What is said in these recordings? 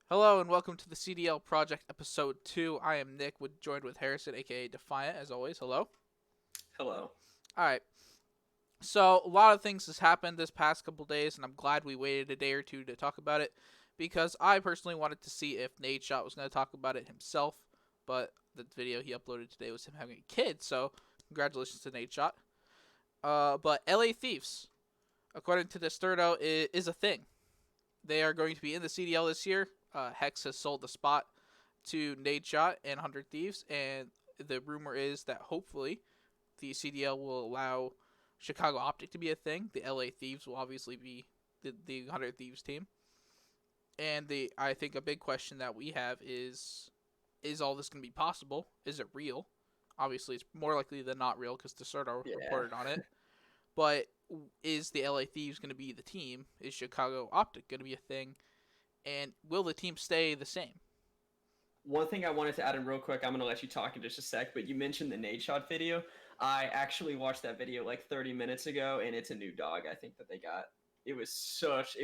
Hello and welcome to the CDL Project Episode 2. I am Nick, joined with Harrison, aka Defiant, as always. Hello. Hello. Alright, so a lot of things has happened this past couple days, and I'm glad we waited a day or two to talk about it, because I personally wanted to see if Nate Shot was going to talk about it himself, but the video he uploaded today was him having a kid, so congratulations to Nate Shot. But LA Thieves, according to this Sturdo, is a thing. They are going to be in the CDL this year. Hex has sold the spot to Nade Shot and 100 Thieves, and the rumor is that hopefully the CDL will allow Chicago Optic to be a thing. The LA Thieves will obviously be the 100 Thieves team. And I think a big question that we have is all this going to be possible? Is it real? Obviously, it's more likely than not real because Deserto Yeah. reported on it. But is the LA Thieves going to be the team? Is Chicago Optic going to be a thing? And will the team stay the same? One thing I wanted to add in real quick, I'm going to let you talk in just a sec, but you mentioned the nade shot video. I actually watched that video like 30 minutes ago, and it's a new dog I think that they got. It was such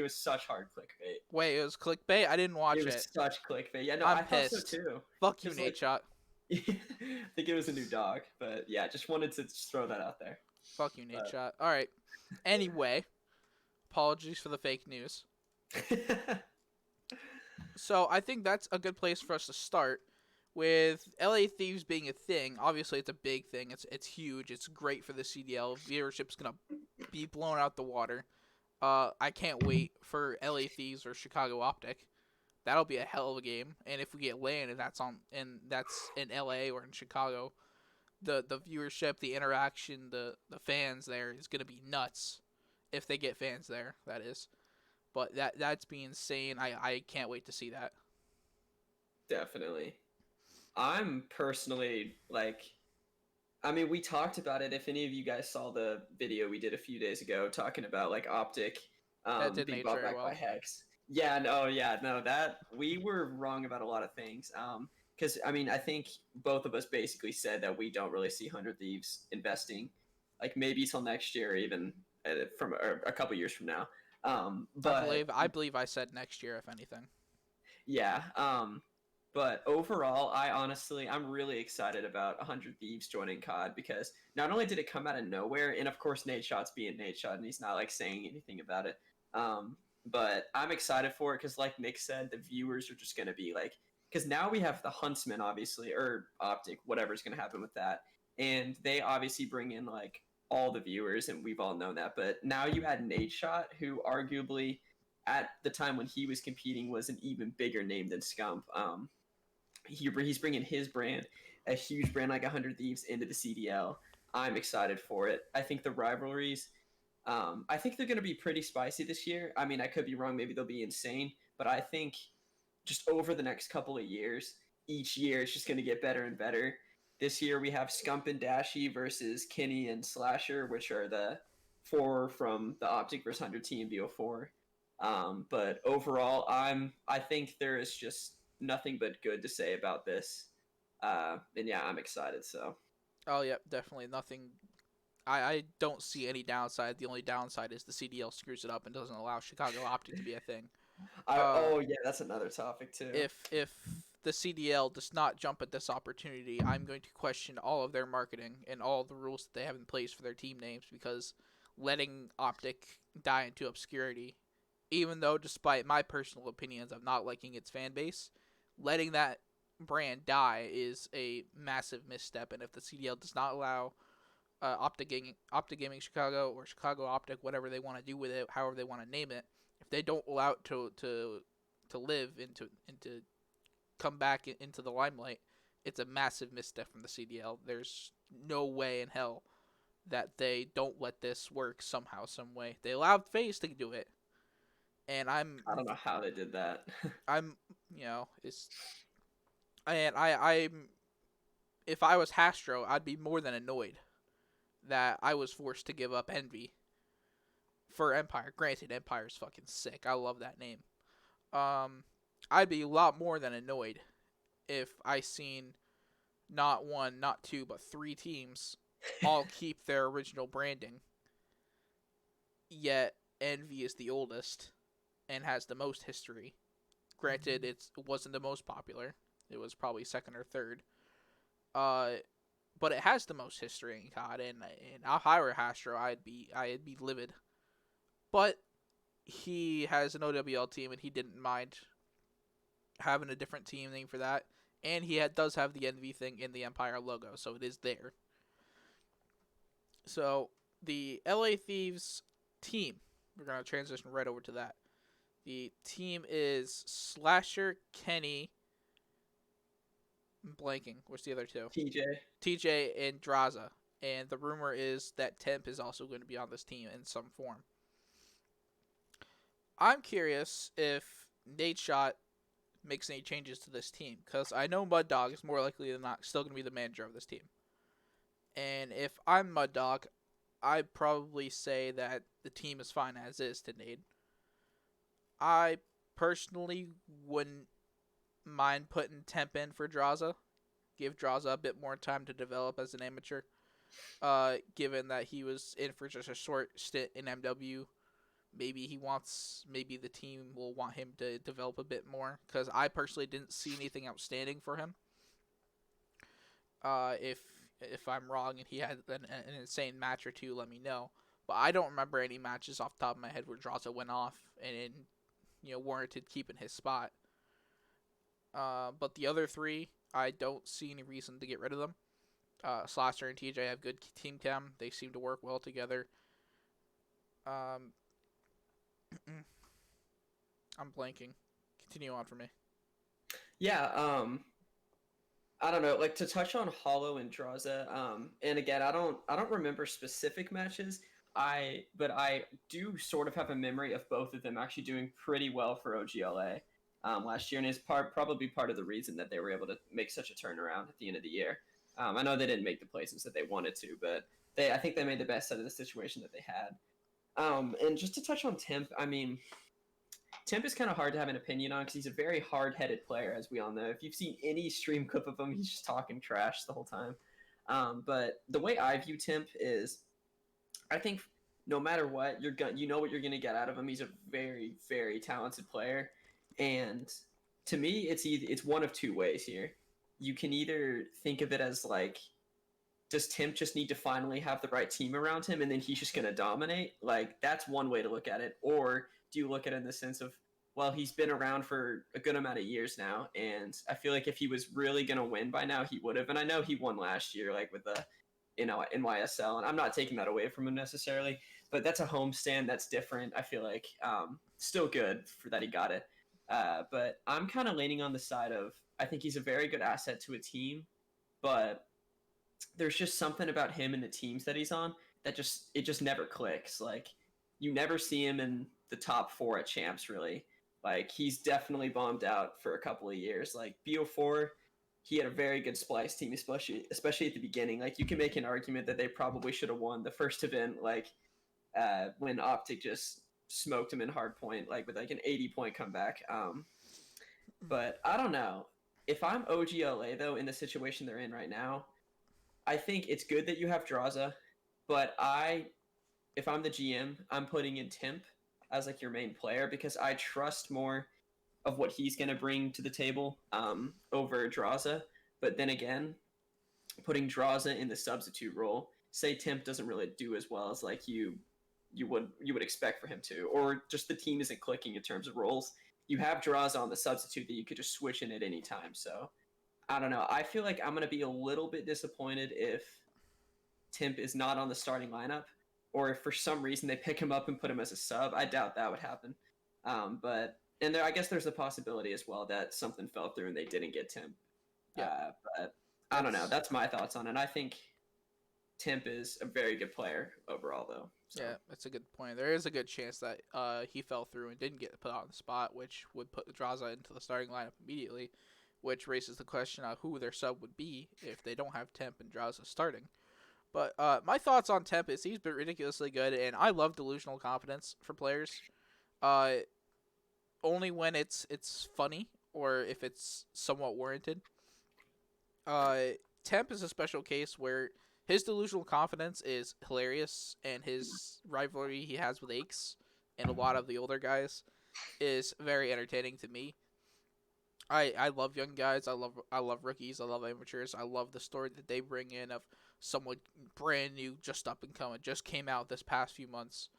hard clickbait. Wait, it was clickbait? I didn't It watch was it. such clickbait. Yeah, no, I'm I thought so pissed. too. Fuck It you, was Nate like, Shot. I think it was a new dog, but yeah, just wanted to just throw that out there. Fuck you, Nate But Shot. Alright. Anyway, apologies for the fake news. So I think that's a good place for us to start. With LA Thieves being a thing, obviously it's a big thing. It's huge. It's great for the CDL. Viewership's gonna be blown out the water. I can't wait for LA Thieves or Chicago Optic. That'll be a hell of a game. And if we get land and that's in LA or in Chicago, the viewership, the interaction, the fans there is gonna be nuts. If they get fans there, that is. But that's be insane. I can't wait to see that. Definitely. I'm personally like I mean, we talked about it. If any of you guys saw the video we did a few days ago talking about like Optic That didn't being age bought very back by well. Hex. Yeah, no, that we were wrong about a lot of things. Because I mean, I think both of us basically said that we don't really see Hundred Thieves investing, like maybe till next year, or even from or a couple years from now. But I believe I said next year if anything. yeah. But overall, I'm really excited about 100 Thieves joining COD because not only did it come out of nowhere, and of course Nate Shot's being Nate Shot, and he's not like saying anything about it. But I'm excited for it because, like Nick said, the viewers are just gonna be like, because now we have the Huntsmen, obviously, or Optic, whatever's gonna happen with that, and they obviously bring in like all the viewers, and we've all known that. But now you add Nate Shot, who arguably at the time when he was competing was an even bigger name than Scump. He's bringing his brand, a huge brand like 100 Thieves, into the CDL. I'm excited for it. I think the rivalries, I think they're going to be pretty spicy this year. I mean, I could be wrong. Maybe they'll be insane. But I think just over the next couple of years, each year it's just going to get better and better. This year we have Scump and Dashy versus Kenny and Slasher, which are the four from the Optic versus 100 team BO4. But overall, I think there is just nothing but good to say about this. And yeah, I'm excited. So Oh yep, definitely nothing. I don't see any downside. The only downside is the CDL screws it up and doesn't allow Chicago Optic to be a thing. Uh, oh yeah, that's another topic too. if the CDL does not jump at this opportunity, I'm going to question all of their marketing and all the rules that they have in place for their team names because letting Optic die into obscurity, even though despite my personal opinions of not liking its fan base, letting that brand die is a massive misstep. And if the CDL does not allow Optic Gaming Chicago or Chicago Optic, whatever they want to do with it, however they want to name it, if they don't allow it to live into come back into the limelight, it's a massive misstep from the CDL. There's no way in hell that they don't let this work somehow, some way. They allowed FaZe to do it, and I don't know how they did that. I'm, it's, and I'm, if I was Hastro, I'd be more than annoyed that I was forced to give up Envy for Empire. Granted, Empire's fucking sick. I love that name. Um, I'd be a lot more than annoyed if I seen not one, not two, but three teams all keep their original branding, yet Envy is the oldest and has the most history, Granted, it wasn't the most popular. It was probably second or third. Uh, but it has the most history in COD, and I'll hire Hastro. I'd be livid. But he has an OWL team, and he didn't mind having a different team name for that. And does have the NV thing in the Empire logo, so it is there. So the LA Thieves team, we're gonna transition right over to that. The team is Slasher, Kenny, I'm blanking. What's the other two? TJ. TJ and Draza. And the rumor is that Temp is also going to be on this team in some form. I'm curious if Nate Shot makes any changes to this team, because I know Mud Dog is more likely than not still going to be the manager of this team. And if I'm Mud Dog, I'd probably say that the team is fine as is to Nate. I personally wouldn't mind putting Temp in for Draza. Give Draza a bit more time to develop as an amateur. Given that he was in for just a short stint in MW, maybe the team will want him to develop a bit more. Because I personally didn't see anything outstanding for him. If I'm wrong and he had an insane match or two, let me know. But I don't remember any matches off the top of my head where Draza went off and warranted keeping his spot. But the other three, I don't see any reason to get rid of them. Slasher and TJ have good team chem. They seem to work well together. I'm blanking. Continue on for me. Yeah, I don't know, like to touch on Hollow and Draza, and again, I don't remember specific matches. But I do sort of have a memory of both of them actually doing pretty well for OGLA last year, and is probably part of the reason that they were able to make such a turnaround at the end of the year. I know they didn't make the placements that they wanted to, but I think they made the best out of the situation that they had. And just to touch on Temp, I mean, Temp is kind of hard to have an opinion on because he's a very hard-headed player, as we all know. If you've seen any stream clip of him, he's just talking trash the whole time. But the way I view Temp is, I think no matter what, you know what you're gonna get out of him. He's a very, very talented player, and to me, it's one of two ways here. You can either think of it as like, does Tim just need to finally have the right team around him and then he's just going to dominate? Like, that's one way to look at it. Or do you look at it in the sense of, well, he's been around for a good amount of years now, and I feel like if he was really going to win by now, he would have. And I know he won last year, like with the NYSL, and I'm not taking that away from him necessarily, but that's a homestand. That's different. I feel like still good for that he got it. But I'm kind of leaning on the side of, I think he's a very good asset to a team, but there's just something about him and the teams that he's on that just never clicks. Like, you never see him in the top 4 at champs, really. Like, he's definitely bombed out for a couple of years. Like, BO4, he had a very good Splice team, especially at the beginning. Like, you can make an argument that they probably should have won the first event, like when Optic just smoked him in hardpoint, like with like an 80-point comeback. But I don't know. If I'm OGLA though, in the situation they're in right now, I think it's good that you have Draza, but if I'm the GM, I'm putting in Temp as like your main player because I trust more of what he's going to bring to the table over Draza. But then again, putting Draza in the substitute role, say Temp doesn't really do as well as like you would expect for him to, or just the team isn't clicking in terms of roles. You have Draza on the substitute that you could just switch in at any time. So I don't know. I feel like I'm going to be a little bit disappointed if Temp is not on the starting lineup, or if for some reason they pick him up and put him as a sub. I doubt that would happen. I guess there's a possibility as well that something fell through and they didn't get Temp. Yeah, But I don't know. That's my thoughts on it. I think Temp is a very good player overall, though. So. Yeah, that's a good point. There is a good chance that he fell through and didn't get put on the spot, which would put Draza into the starting lineup immediately, which raises the question of who their sub would be if they don't have Temp and Draza starting. But my thoughts on Temp is he's been ridiculously good, and I love delusional confidence for players. Only when it's funny or if it's somewhat warranted. Temp is a special case where his delusional confidence is hilarious, and his rivalry he has with Aches and a lot of the older guys is very entertaining to me. I love young guys. I love rookies. I love amateurs. I love the story that they bring in of someone brand new, just up and coming, just came out this past few months,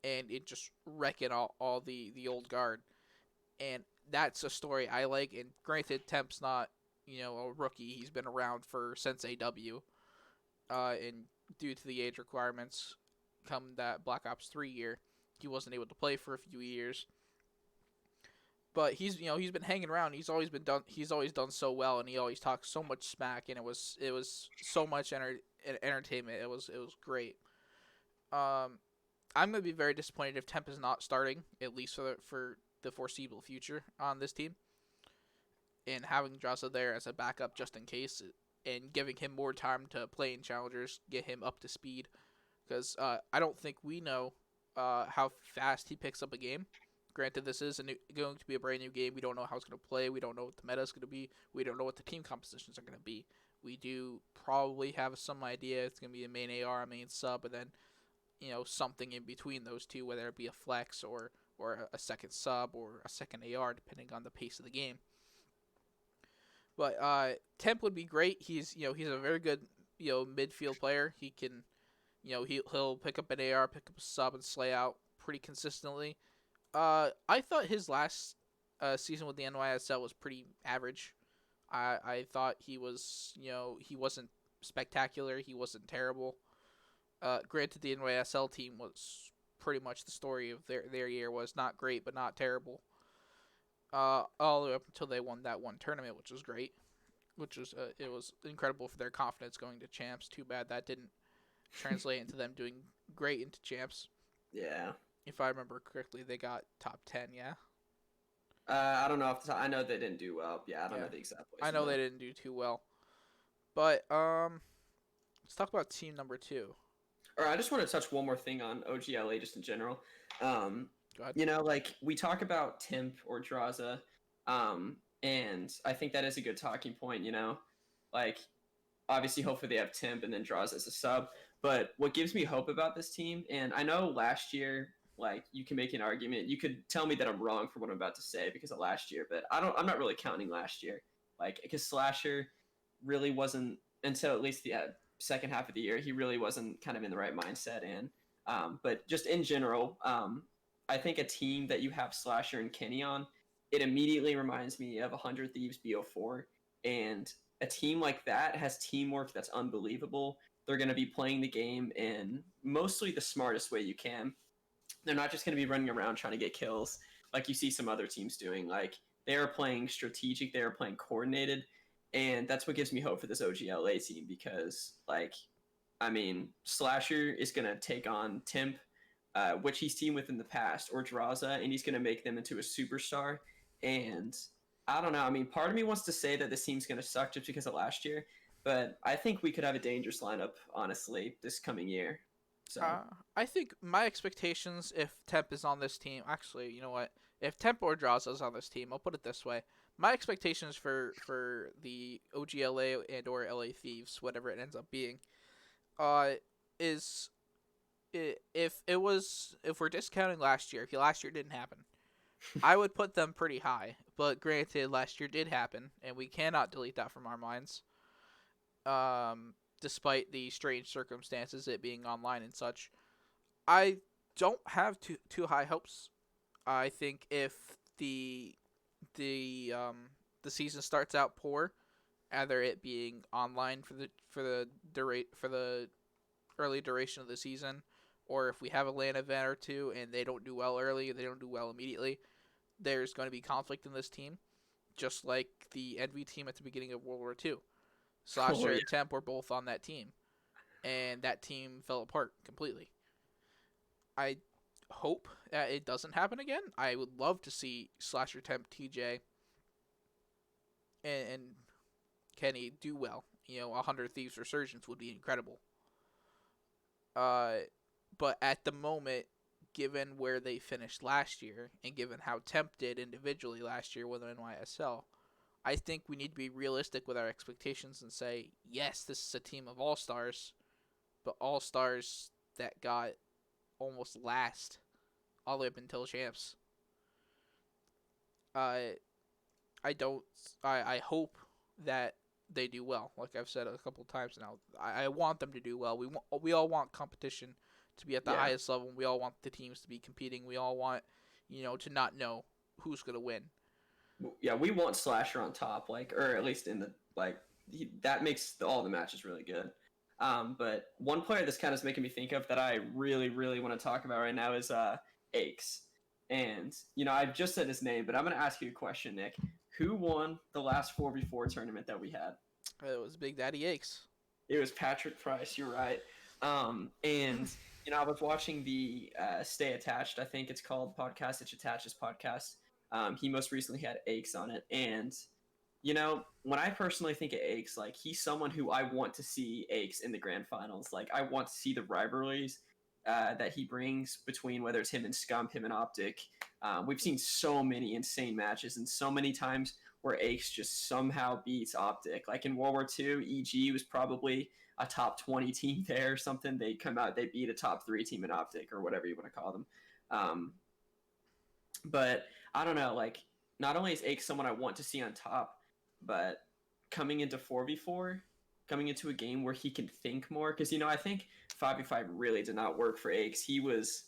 and it just wrecking all the old guard. And that's a story I like. And granted, Temp's not a rookie. He's been around for since AW. And due to the age requirements, come that Black Ops 3 year, he wasn't able to play for a few years. But he's been hanging around. He's always done so well, and he always talks so much smack, and it was so much entertainment. It was great. Um, I'm gonna be very disappointed if Temp is not starting, at least for the foreseeable future on this team, and having Jasa there as a backup just in case, and giving him more time to play in challengers, get him up to speed, because I don't think we know how fast he picks up a game. Granted, this is going to be a brand new game. We don't know how it's going to play. We don't know what the meta is going to be. We don't know what the team compositions are going to be. We do probably have some idea it's going to be a main AR, a main sub, and then something in between those two, whether it be a flex or a second sub or a second AR, depending on the pace of the game. But Temp would be great. He's a very good midfield player. He can he'll pick up an AR, pick up a sub, and slay out pretty consistently. I thought his last season with the NYSL was pretty average. I thought he wasn't spectacular. He wasn't terrible. Granted, the NYSL team was pretty much the story of their year, was not great but not terrible. All the way up until they won that one tournament, which was great. It was incredible for their confidence going to champs. Too bad that didn't translate into them doing great into champs. Yeah. If I remember correctly, they got top 10. Yeah. I don't know if I know they didn't do well. Yeah, I don't Yeah. know the exact I placing know they though. didn't do too well, but let's talk about team number two. All right, I just want to touch one more thing on OGLA just in general. Um, Go ahead. like we talk about Timp or Draza, and I think that is a good talking point. Like obviously, hopefully they have Timp and then Draza as a sub. But what gives me hope about this team, and I know last year, like you can make an argument. You could tell me that I'm wrong for what I'm about to say because of last year, but I'm not really counting last year, like because Slasher really wasn't until at least the second half of the year. He really wasn't kind of in the right mindset, and but just in general, I think a team that you have Slasher and Kenny on, it immediately reminds me of 100 Thieves BO4, and a team like that has teamwork that's unbelievable. They're going to be playing the game in mostly the smartest way you can. They're not just going to be running around trying to get kills like you see some other teams doing. Like they are playing strategic, they are playing coordinated, and that's what gives me hope for this OGLA team because, like, I mean, Slasher is going to take on Timp, which he's teamed with in the past, or Draza, and he's going to make them into a superstar. And I don't know. I mean, part of me wants to say that this team's going to suck just because of last year, but I think we could have a dangerous lineup, honestly, this coming year. So, Uh, I think my expectations if Temp is on this team, actually, you know what? If Temp or Draza is on this team, I'll put it this way: my expectations for the OGLA and or LA Thieves, whatever it ends up being, uh, is if we're discounting last year, if last year didn't happen, I would put them pretty high. But granted, last year did happen, and we cannot delete that from our minds. Despite the strange circumstances, it being online and such, I don't have too high hopes. I think if the the season starts out poor, either it being online for the early duration of the season, or if we have a LAN event or two and they don't do well early, they don't do well immediately, there's going to be conflict in this team, just like the Envy team at the beginning of World War II. oh Slasher yeah, and Temp were both on that team, and that team fell apart completely. I hope that it doesn't happen again. I would love to see Slasher Temp TJ and Kenny do well. 100 Thieves Resurgence would be incredible. Uh, but at the moment, given where they finished last year, and given how Temp did individually last year with NYSL, I think we need to be realistic with our expectations and say, yes, this is a team of all stars, but all stars that got almost last all the way up until champs. Uh, I don't. I hope that they do well. Like I've said a couple of times now, I want them to do well. We all want competition to be at the Yeah. highest level. We all want the teams to be competing. We all want to not know who's gonna win. Yeah, we want Slasher on top, like, or at least in the like that makes all the matches really good. But one player this kind of is making me think of that I really, really want to talk about right now is Aches. And I've just said his name, but I'm gonna ask you a question, Nick. Who won the last 4v4 tournament that we had? It was Big Daddy Aches. It was Patrick Price. You're right. And I was watching the Stay Attached, I think it's called, podcast. It's Attaches podcast. He most recently had Aches on it, and when I personally think of Aches, like he's someone who I want to see Aches in the grand finals. Like I want to see the rivalries that he brings between whether it's him and Scump, him and Optic. We've seen so many insane matches and so many times where Aches just somehow beats Optic. Like in World War II, EG was probably a top 20 team there or something. They come out, they beat a top 3 team in Optic or whatever you want to call them. But I don't know, like not only is Aches someone I want to see on top, but coming into 4v4, coming into a game where he can think more, because I think 5v5 really did not work for Aches. He was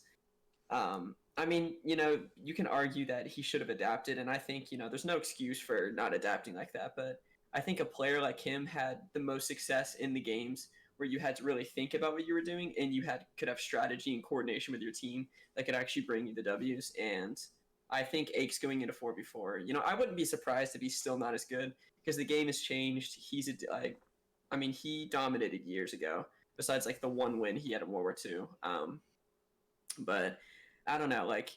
I mean, you can argue that he should have adapted, and I think, there's no excuse for not adapting like that, but I think a player like him had the most success in the games where you had to really think about what you were doing, and you could have strategy and coordination with your team that could actually bring you the W's. And I think Aches going into 4v4, I wouldn't be surprised if he's still not as good because the game has changed. I mean, he dominated years ago, besides like the one win he had in World War II. But I don't know. Like,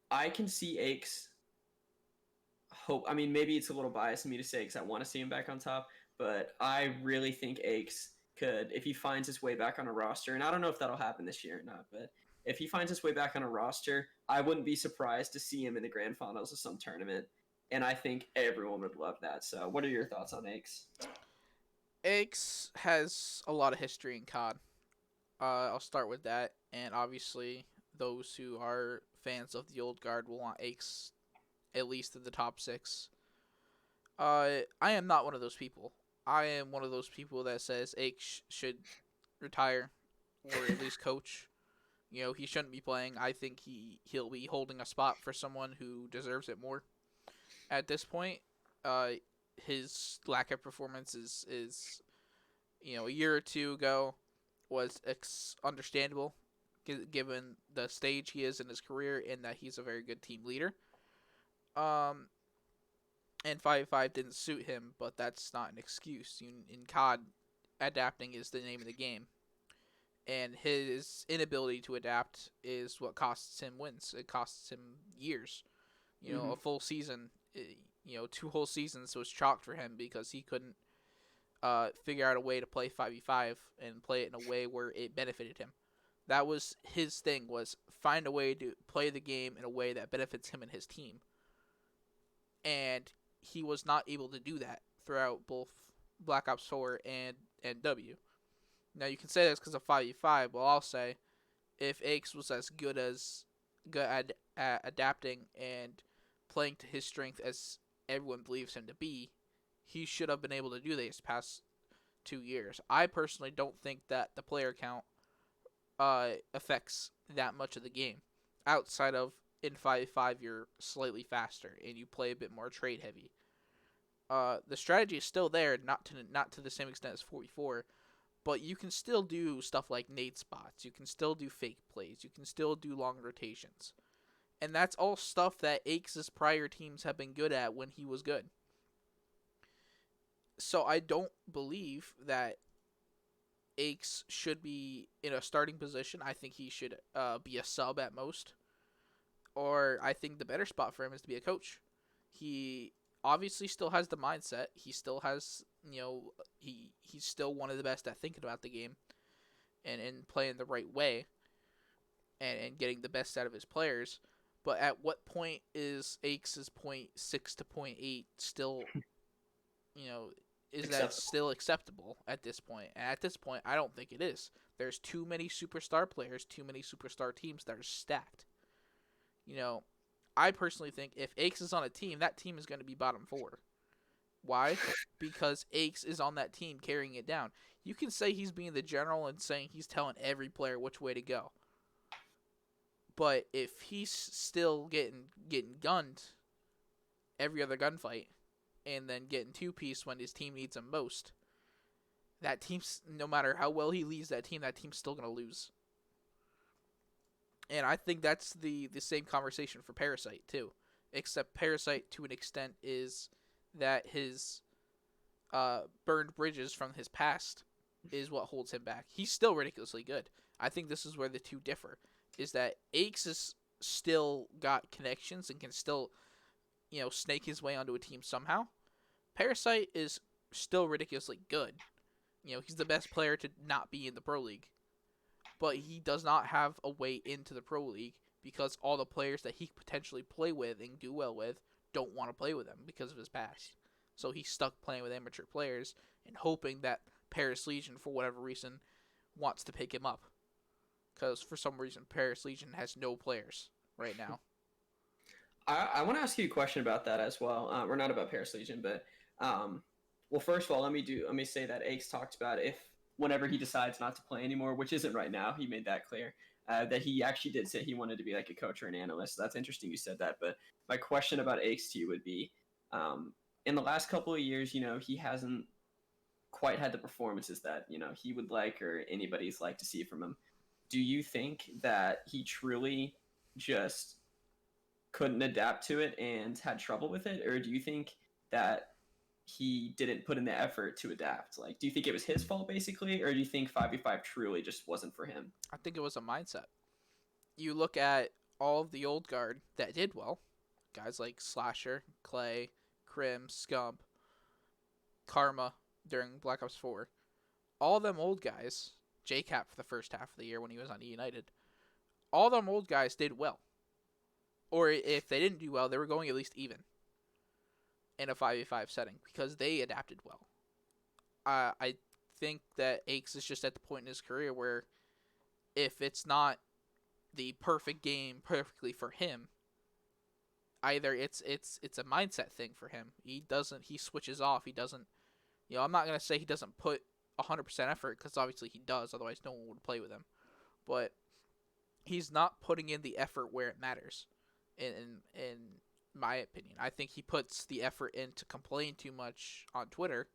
I can see Aches hope. I mean, maybe it's a little biased of me to say because I want to see him back on top, but I really think Aches could, if he finds his way back on a roster, and I don't know if that'll happen this year or not, but if he finds his way back on a roster, I wouldn't be surprised to see him in the grand finals of some tournament. And I think everyone would love that. So, what are your thoughts on Aches? Aches has a lot of history in COD. I'll start with that, and obviously those who are fans of the old guard will want Aches at least in the top 6. I am not one of those people. I am one of those people that says Aches should retire or at least coach. He shouldn't be playing. I think he'll be holding a spot for someone who deserves it more. At this point, his lack of performance is a year or two ago was understandable given the stage he is in his career and that he's a very good team leader. And 5-5 didn't suit him, but that's not an excuse. In COD, adapting is the name of the game. And his inability to adapt is what costs him wins. It costs him years. A full season, 2 whole seasons was chalked for him because he couldn't figure out a way to play 5v5 and play it in a way where it benefited him. That was his thing, was find a way to play the game in a way that benefits him and his team. And he was not able to do that throughout both Black Ops 4 and W. Now you can say that's because of 5v5. Well, I'll say if Aches was as good at adapting and playing to his strength as everyone believes him to be, he should have been able to do these past 2 years. I personally don't think that the player count affects that much of the game. Outside of in 5v5 you're slightly faster and you play a bit more trade heavy. The strategy is still there, not to the same extent as 4v4, but you can still do stuff like nade spots. You can still do fake plays. You can still do long rotations. And that's all stuff that Aches' prior teams have been good at when he was good. So I don't believe that Aches should be in a starting position. I think he should be a sub at most. Or I think the better spot for him is to be a coach. He obviously still has the mindset. He still has, he's still one of the best at thinking about the game and playing the right way and getting the best out of his players. But at what point is Aches' point 6 to point 8 still, is Acceptable. that still acceptable at this point? And at this point, I don't think it is. There's too many superstar players, too many superstar teams that are stacked. I personally think if Aches is on a team, that team is going to be bottom 4. Why? Because Aches is on that team carrying it down. You can say he's being the general and saying he's telling every player which way to go. But if he's still getting gunned every other gunfight and then getting two piece when his team needs him most, that team's, no matter how well he leads that team's still gonna lose. And I think that's the same conversation for Parasite too. Except Parasite to an extent is that his burned bridges from his past is what holds him back. He's still ridiculously good. I think this is where the two differ. Is that Aches is still got connections and can still, snake his way onto a team somehow. Parasite is still ridiculously good. He's the best player to not be in the Pro League. But he does not have a way into the Pro League because all the players that he could potentially play with and do well with don't want to play with him because of his past. So he's stuck playing with amateur players and hoping that Paris Legion, for whatever reason, wants to pick him up. Because for some reason, Paris Legion has no players right now. I want to ask you a question about that as well. We're not about Paris Legion, but well, first of all, let me say that Aches talked about if whenever he decides not to play anymore, which isn't right now, he made that clear. That he actually did say he wanted to be like a coach or an analyst. So that's interesting you said that. But my question about Aches to you would be, in the last couple of years, he hasn't quite had the performances that he would like or anybody's like to see from him. Do you think that he truly just couldn't adapt to it and had trouble with it, or do you think that he didn't put in the effort to adapt? Like, do you think it was his fault basically, or do you think 5v5 truly just wasn't for him? I think it was a mindset. You look at all of the old guard that did well, guys like Slasher, Clay, Crim, Scump, Karma during Black Ops 4. All them old guys, JCap for the first half of the year when he was on E United, all them old guys did well. Or if they didn't do well, they were going at least even in a 5v5 setting because they adapted well. I think that Aches is just at the point in his career where if it's not the perfect game perfectly for him, either it's a mindset thing for him. He switches off. He doesn't. I'm not gonna say he doesn't put 100% effort because obviously he does. Otherwise, no one would play with him. But he's not putting in the effort where it matters. In my opinion, I think he puts the effort in to complain too much on Twitter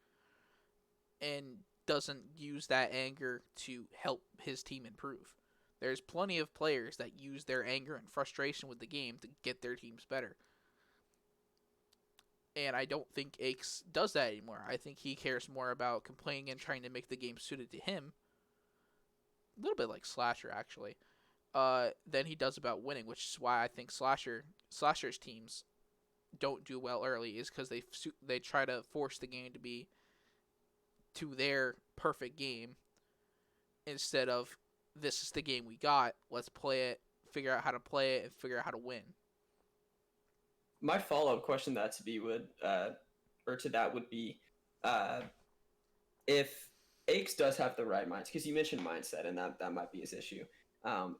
and doesn't use that anger to help his team improve. There's plenty of players that use their anger and frustration with the game to get their teams better. And I don't think Aches does that anymore. I think he cares more about complaining and trying to make the game suited to him. A little bit like Slasher, actually. Than he does about winning, which is why I think Slasher's teams don't do well early, is because they try to force the game to be to their perfect game instead of this is the game we got, let's play it, figure out how to play it, and figure out how to win. My follow-up question that to be would or to that would be uh, if Aches does have the right mindset, because you mentioned mindset, and that might be his issue.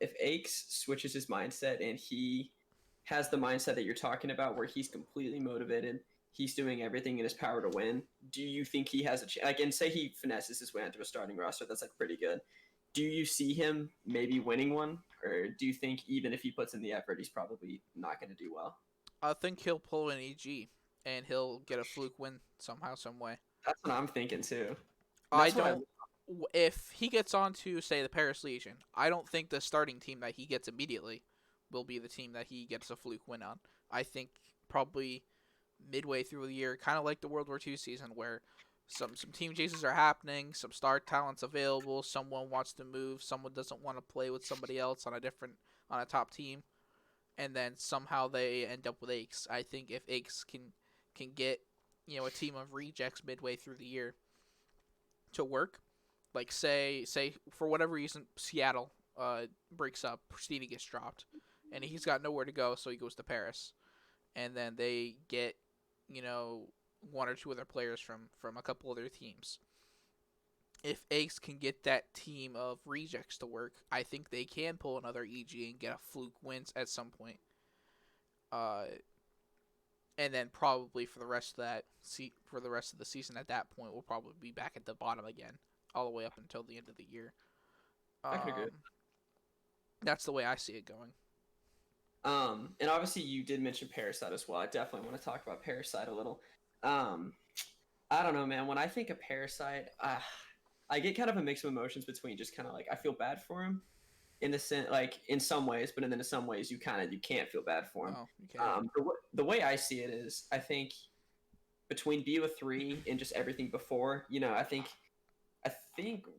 If Aches switches his mindset and he has the mindset that you're talking about, where he's completely motivated, he's doing everything in his power to win, do you think he has a chance? Like, and say he finesses his way onto a starting roster, that's like pretty good. Do you see him maybe winning one, or do you think even if he puts in the effort, he's probably not going to do well? I think he'll pull an EG and he'll get a fluke win somehow, some way. That's what I'm thinking too. I That's what I don't. If he gets onto, say, the Paris Legion, I don't think the starting team that he gets immediately will be the team that he gets a fluke win on. I think probably midway through the year, kind of like the World War II season, where some team chases are happening, some star talents available, someone wants to move, someone doesn't want to play with somebody else on a top team, and then somehow they end up with Aches. I think if Aches can get a team of rejects midway through the year to work, like say for whatever reason Seattle breaks up, Pristini gets dropped, and he's got nowhere to go, so he goes to Paris, and then they get one or two other players from a couple other teams. If Aches can get that team of rejects to work, I think they can pull another EG and get a fluke wins at some point. and then probably for the rest of for the rest of the season at that point we'll probably be back at the bottom again, all the way up until the end of the year. I could agree. Um, that's the way I see it going. And obviously you did mention Parasite as well. I definitely want to talk about Parasite a little. Um, I don't know, man. When I think of Parasite, I get kind of a mix of emotions between just kind of like I feel bad for him in the sense, like in some ways, but then in some ways you can't feel bad for him. Oh, you can't. The way I see it is, I think between BO3 and just everything before, I think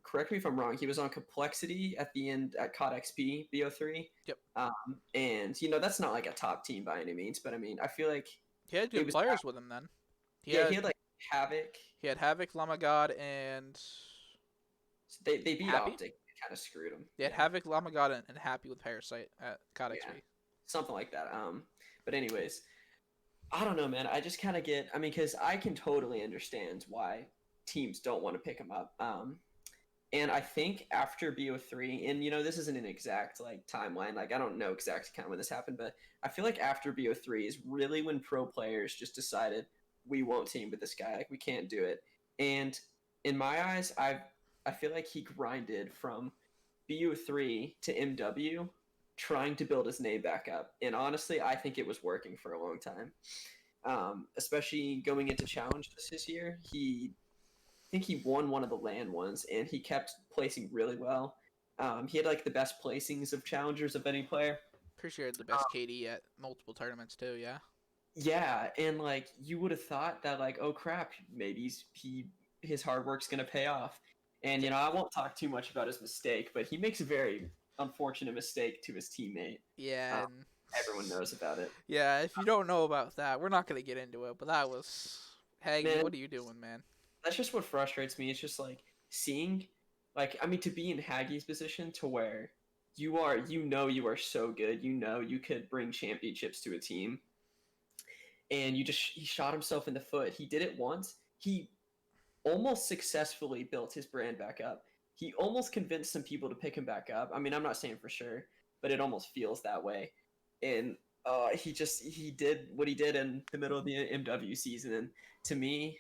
correct me if I'm wrong. He was on Complexity at the end at COD XP BO3, Yep. and that's not like a top team by any means, but I mean I feel like He had it good was players with him then. He yeah he had had like Havoc. he had Havoc, Lamagod, and They beat Happy. Optic, kind of screwed him. They had Yeah, Havoc, Lamagod, and Happy with Parasite at COD yeah, XP. something like that. But anyways, I don't know, man. I just kind of get. I mean, because I can totally understand why teams don't want to pick him up. And I think after BO3, and this isn't an exact like timeline. Like I don't know exactly kind of when this happened, but I feel like after BO3 is really when pro players just decided we won't team with this guy. Like we can't do it. And in my eyes, I feel like he grinded from BO3 to MW, trying to build his name back up. And honestly, I think it was working for a long time. Especially going into challenge this year, I think he won one of the land ones, and he kept placing really well. He had like the best placings of challengers of any player. Pretty sure he had the Um, best KD at multiple tournaments too. Yeah. yeah, and like you would have thought that like, oh crap, maybe his hard work's gonna pay off. And I won't talk too much about his mistake, but he makes a very unfortunate mistake to his teammate. Yeah, Um, and Everyone knows about it. yeah. If you don't know about that, we're not gonna get into it. But that was Haggy. Man, What are you doing, man? that's just what frustrates me. It's just like seeing, like, I mean, to be in Haggie's position to where you are so good, you could bring championships to a team, and he shot himself in the foot. He did it once. He almost successfully built his brand back up. He almost convinced some people to pick him back up. I mean, I'm not saying for sure, but it almost feels that way. And he did what he did in the middle of the MW season. And to me,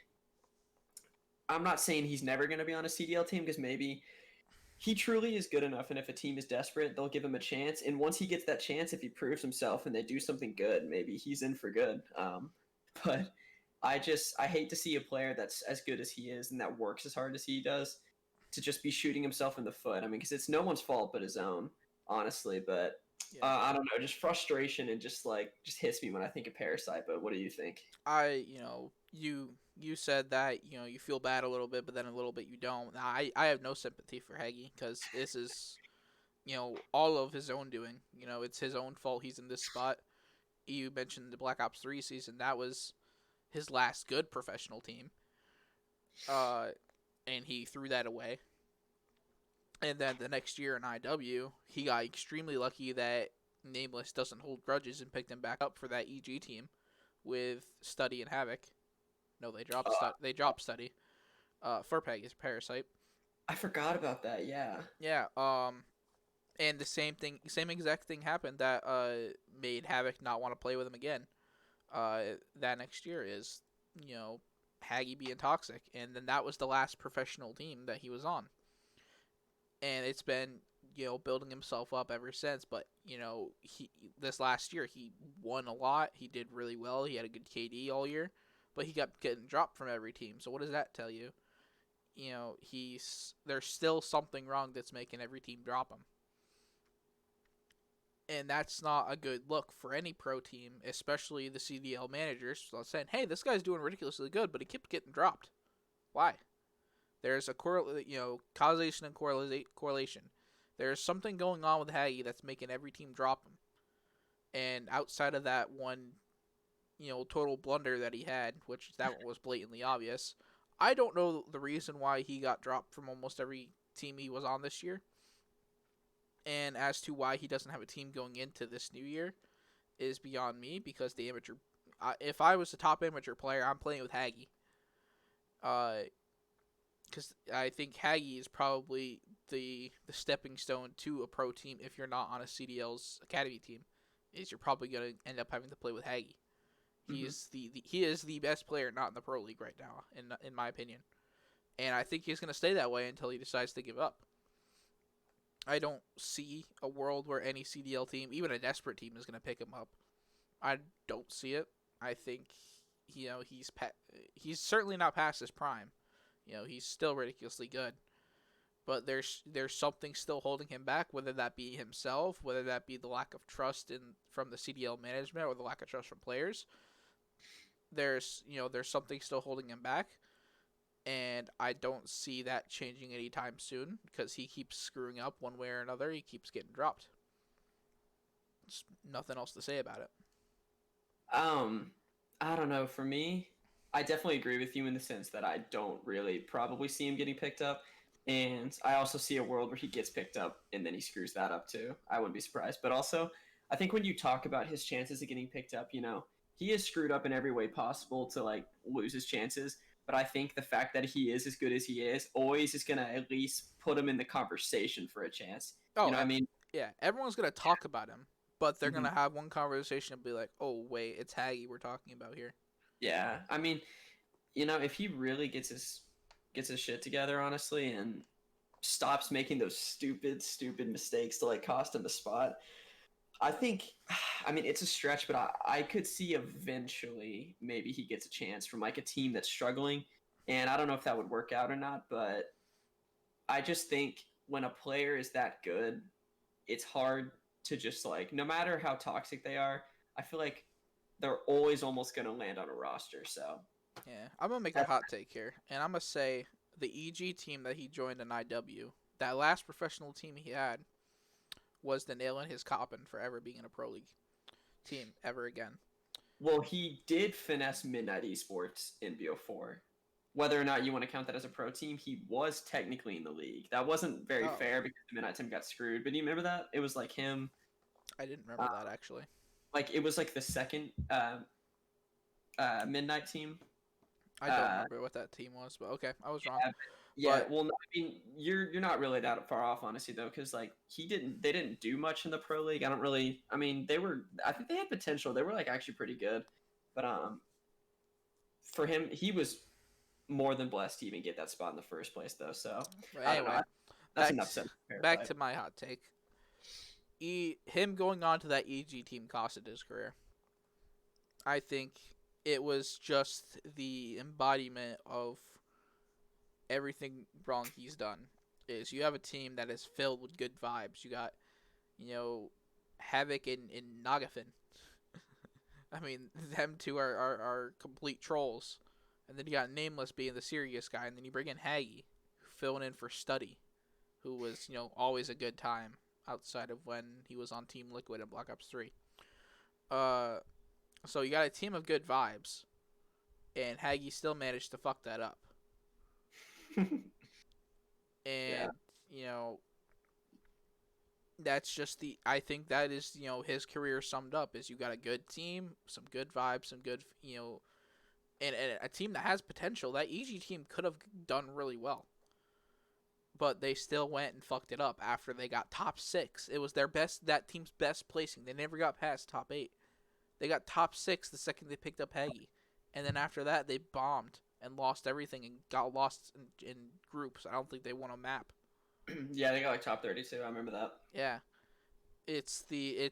I'm not saying he's never going to be on a CDL team because maybe he truly is good enough. And if a team is desperate, they'll give him a chance. And once he gets that chance, if he proves himself and they do something good, maybe he's in for good. But I hate to see a player that's as good as he is and that works as hard as he does to just be shooting himself in the foot. I mean, because it's no one's fault but his own, honestly. But Yeah. I don't know, just frustration and just hits me when I think of Parasite. But what do you think? You said that you feel bad a little bit, but then a little bit you don't. I have no sympathy for Haggy because this is all of his own doing. It's his own fault. He's in this spot. You mentioned the Black Ops 3 season. That was his last good professional team. Uh, and he threw that away. And then the next year in IW, he got extremely lucky that Nameless doesn't hold grudges and picked him back up for that EG team with Study and Havoc. No, they dropped Study. For Peggy's Parasite. I forgot about that. Yeah. Yeah. And the same exact thing happened that made Havoc not want to play with him again. That next year is Haggy being toxic, and then that was the last professional team that he was on. And it's been building himself up ever since. But he this last year he won a lot. He did really well. He had a good KD all year, but he kept getting dropped from every team. So what does that tell you? There's still something wrong that's making every team drop him. And that's not a good look for any pro team, especially the CDL managers. So saying, "Hey, this guy's doing ridiculously good, but he keeps getting dropped. Why?" There's a causation and correlation. There's something going on with Haggy that's making every team drop him. And outside of that one, total blunder that he had, which that one was blatantly obvious, I don't know the reason why he got dropped from almost every team he was on this year. And as to why he doesn't have a team going into this new year is beyond me because the amateur. If I was a top amateur player, I'm playing with Haggy. Because I think Haggy is probably the stepping stone to a pro team if you're not on a CDL's academy team. Is you're probably going to end up having to play with Haggy. Hmm. He is the best player not in the pro league right now, in my opinion, and I think he's gonna stay that way until he decides to give up. I don't see a world where any CDL team, even a desperate team, is gonna pick him up. I don't see it. I think he's certainly not past his prime. He's still ridiculously good, but there's something still holding him back, whether that be himself, whether that be the lack of trust in from the CDL management or the lack of trust from players. There's something still holding him back, and I don't see that changing anytime soon because he keeps screwing up one way or another. He keeps getting dropped. There's nothing else to say about it. Um, I don't know. For me, I definitely agree with you in the sense that I don't really probably see him getting picked up, and I also see a world where he gets picked up and then he screws that up too. I wouldn't be surprised. But also, I think when you talk about his chances of getting picked up, he is screwed up in every way possible to like lose his chances. But I think the fact that he is as good as he is always is gonna at least put him in the conversation for a chance. You Oh, know what I mean? yeah, everyone's gonna talk about him, but they're Mhm. gonna have one conversation and be like, "Oh wait, it's Haggy we're talking about here." Yeah. I mean, if he really gets his shit together, honestly, and stops making those stupid mistakes to like cost him the spot, I think. I mean, it's a stretch, but I could see eventually maybe he gets a chance from like a team that's struggling, and I don't know if that would work out or not, but I just think when a player is that good, it's hard to just like no matter how toxic they are, I feel like they're always almost gonna land on a roster. So Yeah, I'm gonna make a that's hot take here, and I'm gonna say the EG team that he joined in IW, that last professional team he had, was the nail in his coffin for ever being in a pro league team ever again. Well, he did finesse Midnight Esports in BO4. Whether or not you want to count that as a pro team, he was technically in the league. That wasn't very Oh, fair because the Midnight team got screwed. But do you remember that? It was like him. I didn't remember Uh, that actually. like it was like the second Midnight team. I don't Uh, remember what that team was, but okay, I was wrong. yeah, yeah. But Well, no, I mean, you're not really that far off, honestly, though, because like they didn't do much in the pro league. I don't really. I mean, I think they had potential. They were like actually pretty good, but for him, he was more than blessed to even get that spot in the first place, though. So but I don't know. anyway, That's back enough to, said. Fair back play. to my hot take. Him going on to that EG team costed his career. I think it was just the embodiment of everything wrong he's done. Is you have a team that is filled with good vibes. You got, you know, Havoc and Nagafin. I mean, them two are complete trolls. And then you got Nameless being the serious guy, and then you bring in Haggy, filling in for Study, who was, always a good time outside of when he was on Team Liquid in Black Ops 3. Uh, so you got a team of good vibes, and Haggy still managed to fuck that up. Yeah. And, you know, that's just I think that is, his career summed up is you got a good team, some good vibes, some good, and a team that has potential. That EG team could have done really well, but they still went and fucked it up after they got top 6. It was that team's best placing. They never got past top 8. They got top 6 the second they picked up Haggy, and then after that they bombed and lost everything and got lost in groups. I don't think they won a map. Yeah, they got like top 32. I remember that. Yeah, it's the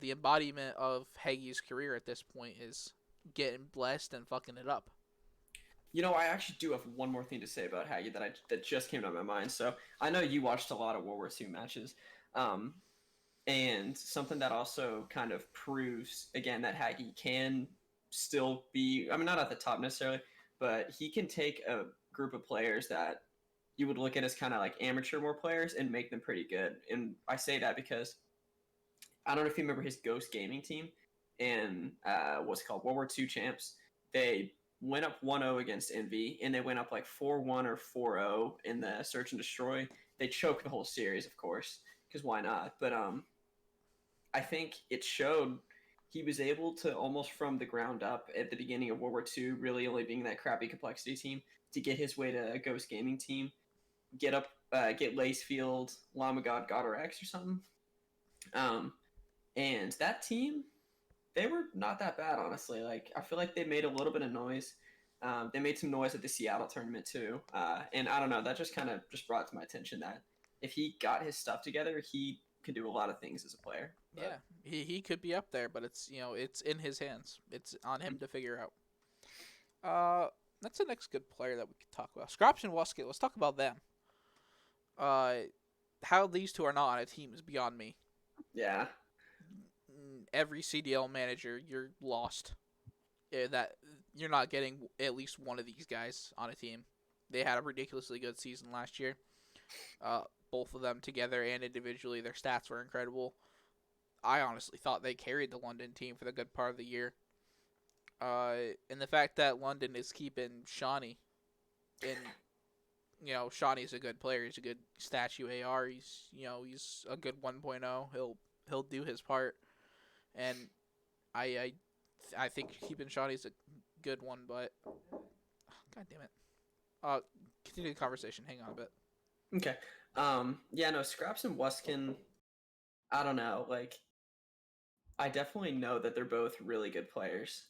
embodiment of Haggy's career at this point is getting blessed and fucking it up. I actually do have one more thing to say about Haggy that just came to my mind. So I know you watched a lot of World War II matches, um, and something that also kind of proves again that Haggy can still be. I mean, not at the top necessarily, but he can take a group of players that you would look at as kind of like amateur more players and make them pretty good. And I say that because I don't know if you remember his Ghost Gaming team in what's called World War II Champs. They went up 1-0 against Envy, and they went up like 4-1 or 4-0 in the Search and Destroy. They choked the whole series, of course, because why not? But I think it showed he was able to almost from the ground up at the beginning of World War II, really only being that crappy complexity team, to get his way to a Ghost Gaming team, get Lacefield, Llama God, God or X or something. Um, and that team, they were not that bad, honestly. Like I feel like they made a little bit of noise. They made some noise at the Seattle tournament too, and I don't know. That just kind of just brought to my attention that if he got his stuff together, he could do a lot of things as a player. Yeah, But he could be up there, but it's it's in his hands. It's on him to figure out. Uh, that's the next good player that we could talk about. Scraps and Wusket. Let's talk about them. Uh, how these two are not on a team is beyond me. yeah, Every CDL manager, you're lost. That you're not getting at least one of these guys on a team. They had a ridiculously good season last year. Uh, both of them together and individually, their stats were incredible. I honestly thought they carried the London team for the good part of the year. And the fact that London is keeping Shawnee, and Shawnee's a good player. He's a good statue AR. He's a good 1.0. He'll do his part, and I I think keeping Shawnee's a good one. But God damn it. Continue the conversation. Hang on a bit. okay. Yeah, no, Scraps and Wuskin. I don't know. Like I definitely know that they're both really good players.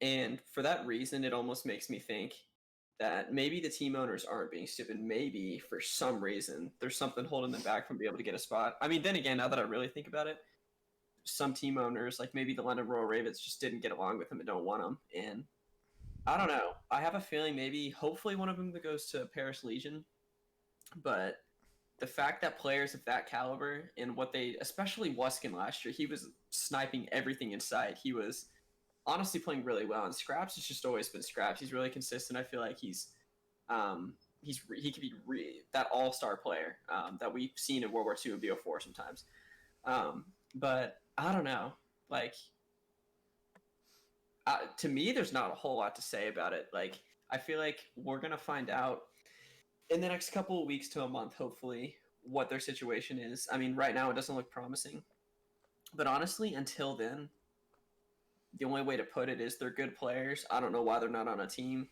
And for that reason, it almost makes me think that maybe the team owners aren't being stupid. Maybe for some reason, there's something holding them back from being able to get a spot. I mean, then again, now that I really think about it, some team owners, like maybe the London Royal Ravens, just didn't get along with him and don't want him. And I don't know. I have a feeling maybe, hopefully, one of them that goes to Paris Legion. But the fact that players of that caliber and what they, especially Wuskin last year, he was sniping everything in sight. He was honestly playing really well. And Scraps has just always been Scraps. He's really consistent. I feel like he could be that all star player that we've seen in World War II and BO4 sometimes. But I don't know. Like to me, there's not a whole lot to say about it. Like I feel like we're gonna find out in the next couple of weeks to a month, hopefully, what their situation is. I mean, right now it doesn't look promising, but honestly, until then, the only way to put it is they're good players. I don't know why they're not on a team.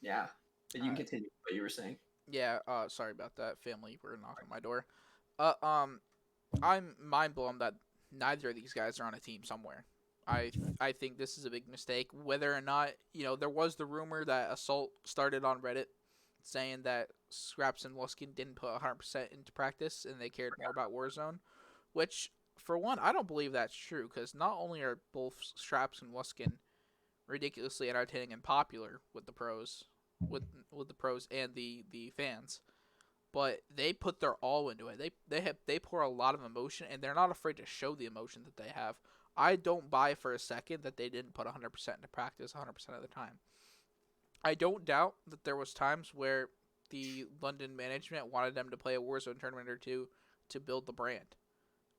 Yeah, but you can Uh, continue what you were saying. yeah. Sorry about that. Family were knocking on my door. Uh, um, I'm mind blown that neither of these guys are on a team somewhere. I think this is a big mistake. Whether or not there was the rumor that Assault started on Reddit saying that Scraps and Luskin didn't put 100% into practice and they cared more about Warzone, which for one I don't believe that's true because not only are both Scraps and Luskin ridiculously entertaining and popular with the pros, with the pros and the fans, but they put their all into it. They pour a lot of emotion, and they're not afraid to show the emotion that they have. I don't buy for a second that they didn't put 100% into practice 100% of the time. I don't doubt that there was times where the London management wanted them to play a Warzone tournament or two to build the brand.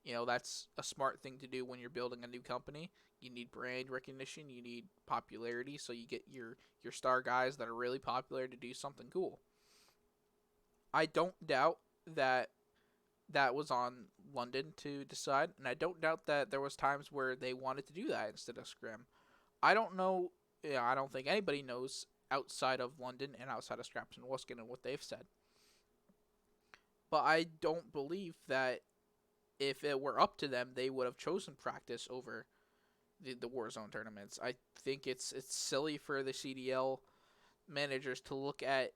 That's a smart thing to do when you're building a new company. You need brand recognition, you need popularity, so you get your star guys that are really popular to do something cool. I don't doubt that that was on London to decide, and I don't doubt that there was times where they wanted to do that instead of Scrim. I don't know. Yeah, I don't think anybody knows outside of London and outside of Scraps and Wuskin and what they've said. But I don't believe that if it were up to them, they would have chosen practice over the Warzone tournaments. I think it's silly for the CDL managers to look at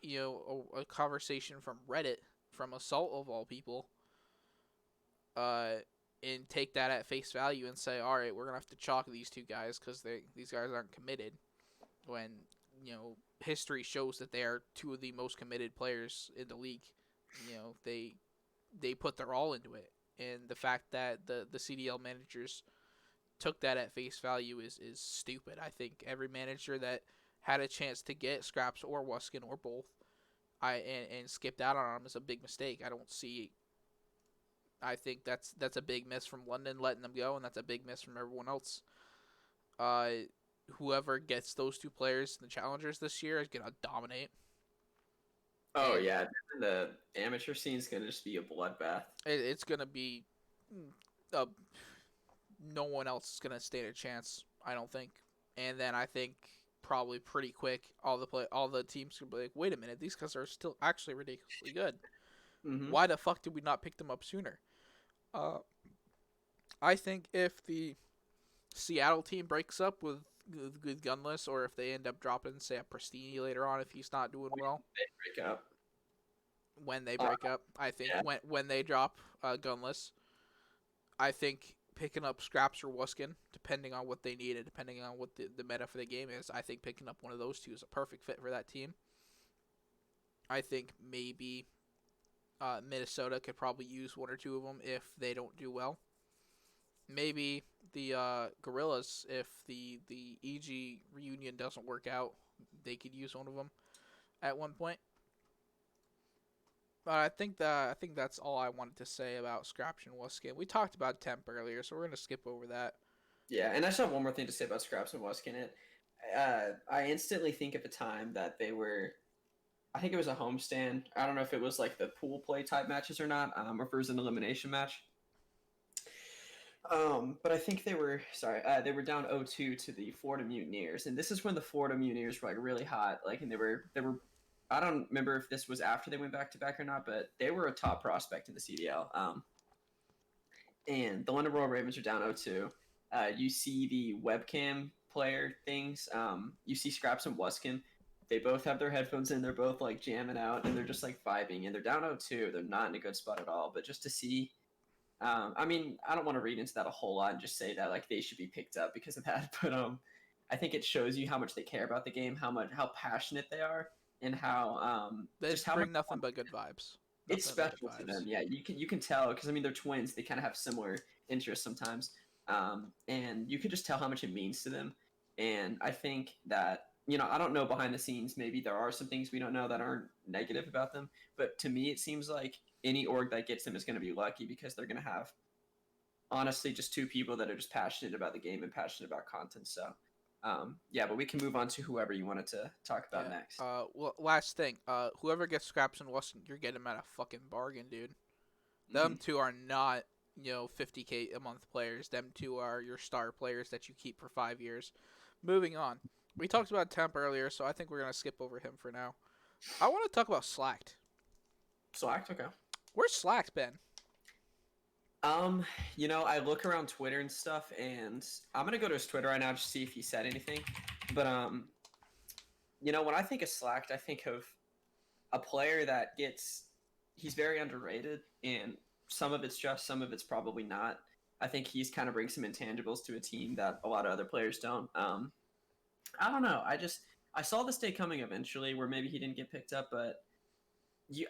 a conversation from Reddit from Assault of all people, uh, and take that at face value and say, all right, we're gonna have to chalk these two guys because these guys aren't committed. When history shows that they are two of the most committed players in the league. They put their all into it, and the fact that the CDL managers took that at face value is stupid. I think every manager that had a chance to get Scraps or Wuskin or both, and skipped out on them is a big mistake. I don't see. I think that's a big miss from London letting them go, and that's a big miss from everyone else. Uh, Whoever gets those two players in the challengers this year is gonna dominate. Oh And yeah, the amateur scene is gonna just be a bloodbath. it's gonna be, uh, no one else is gonna stand a chance. I don't think. And then I think probably pretty quick, all the teams will be like, wait a minute, these guys are still actually ridiculously good. Mm-hmm. Why the fuck did we not pick them up sooner? Uh, I think if the Seattle team breaks up with Gunless, or if they end up dropping, say, a Pristini later on if he's not doing well, They break up. when they Uh, break up, I think yeah, when they drop Gunless, I think picking up Scraps or Wuskin, depending on what they need and depending on what the meta for the game is, I think picking up one of those two is a perfect fit for that team. I think maybe Minnesota could probably use one or two of them if they don't do well. Maybe the Gorillas, if the EG reunion doesn't work out, they could use one of them at one point. But I think that's all I wanted to say about Scraps and Wuskin. We talked about Temp earlier, so we're gonna skip over that. yeah. And I just have one more thing to say about Scraps and Wuskin. I instantly think of a time that they were. I think it was a homestand. I don't know if it was like the pool play type matches or not, or if it was an elimination match. But I think they were down 0-2 to the Florida Mutineers, and this is when the Florida Mutineers were like really hot, like, and they were. I don't remember if this was after they went back to back or not, but they were a top prospect in the CDL. And the London Royal Ravens are down 0-2. You see the webcam player things. You see Scraps and Wuskin. They both have their headphones in. They're both like jamming out, and they're just like vibing. And they're down 0-2. They're not in a good spot at all. But just to see I mean, I don't want to read into that a whole lot and just say that like they should be picked up because of that, but I think it shows you how much they care about the game, how passionate they are, and how They just how much bring nothing but good vibes. it's Nothing but good special to them. vibes. Yeah, you can tell because I mean they're twins. They kind of have similar interests sometimes, and you can just tell how much it means to them. And I think that I don't know behind the scenes. Maybe there are some things we don't know that aren't negative about them, but to me it seems like any org that gets them is going to be lucky because they're going to have honestly just two people that are just passionate about the game and passionate about content. So yeah, but we can move on to whoever you wanted to talk about Yeah. next. Well, last thing. Whoever gets Scraps and Wuskin, you're getting them at a fucking bargain, dude. Them Hmm. two are not 50K a month players. Them two are your star players that you keep for 5 years. Moving on. We talked about Temp earlier, so I think we're gonna skip over him for now. I want to talk about Slacked. Slacked, okay. Where's Slacked been? Um, I look around Twitter and stuff, and I'm gonna go to his Twitter right now just to see if he said anything. But when I think of Slacked, I think of a player that he's very underrated, and some of it's just, some of it's probably not. I think he's kind of brings some intangibles to a team that a lot of other players don't. I don't know. I saw this day coming eventually, where maybe he didn't get picked up, but you,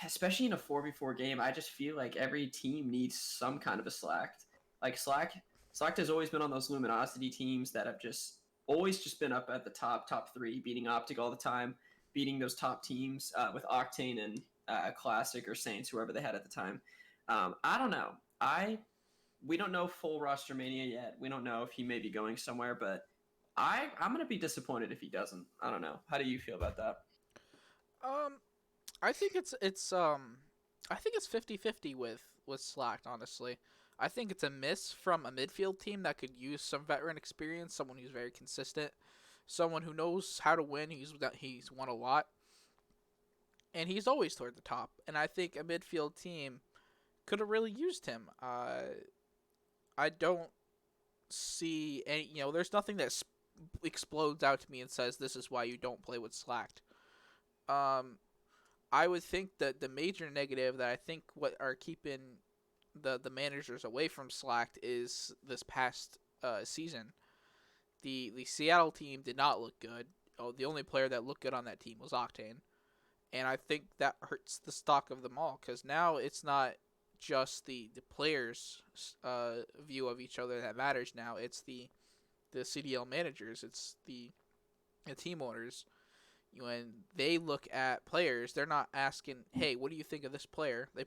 especially in a 4v4 game, I just feel like every team needs some kind of a Slacked. Like Slacked has always been on those Luminosity teams that have just always just been up at the top three, beating Optic all the time, beating those top teams with Octane and Classic or Saints, whoever they had at the time. I don't know. We don't know full roster mania yet. We don't know if he may be going somewhere, but I'm gonna be disappointed if he doesn't. I don't know. How do you feel about that? Um, I think I think it's 50-50 with Slacked, honestly. I think it's a miss from a midfield team that could use some veteran experience, someone who's very consistent, someone who knows how to win. He's won a lot, and he's always toward the top. And I think a midfield team could have really used him. I don't see any. There's nothing that explodes out to me and says this is why you don't play with Slacked. Um, I would think that the major negative that I think what are keeping the managers away from Slacked is this past season. The Seattle team did not look good. Oh, the only player that looked good on that team was Octane, and I think that hurts the stock of them all because now it's not just the players' view of each other that matters. Now it's the CDL managers. It's the team owners. When they look at players, they're not asking, "Hey, what do you think of this player?" They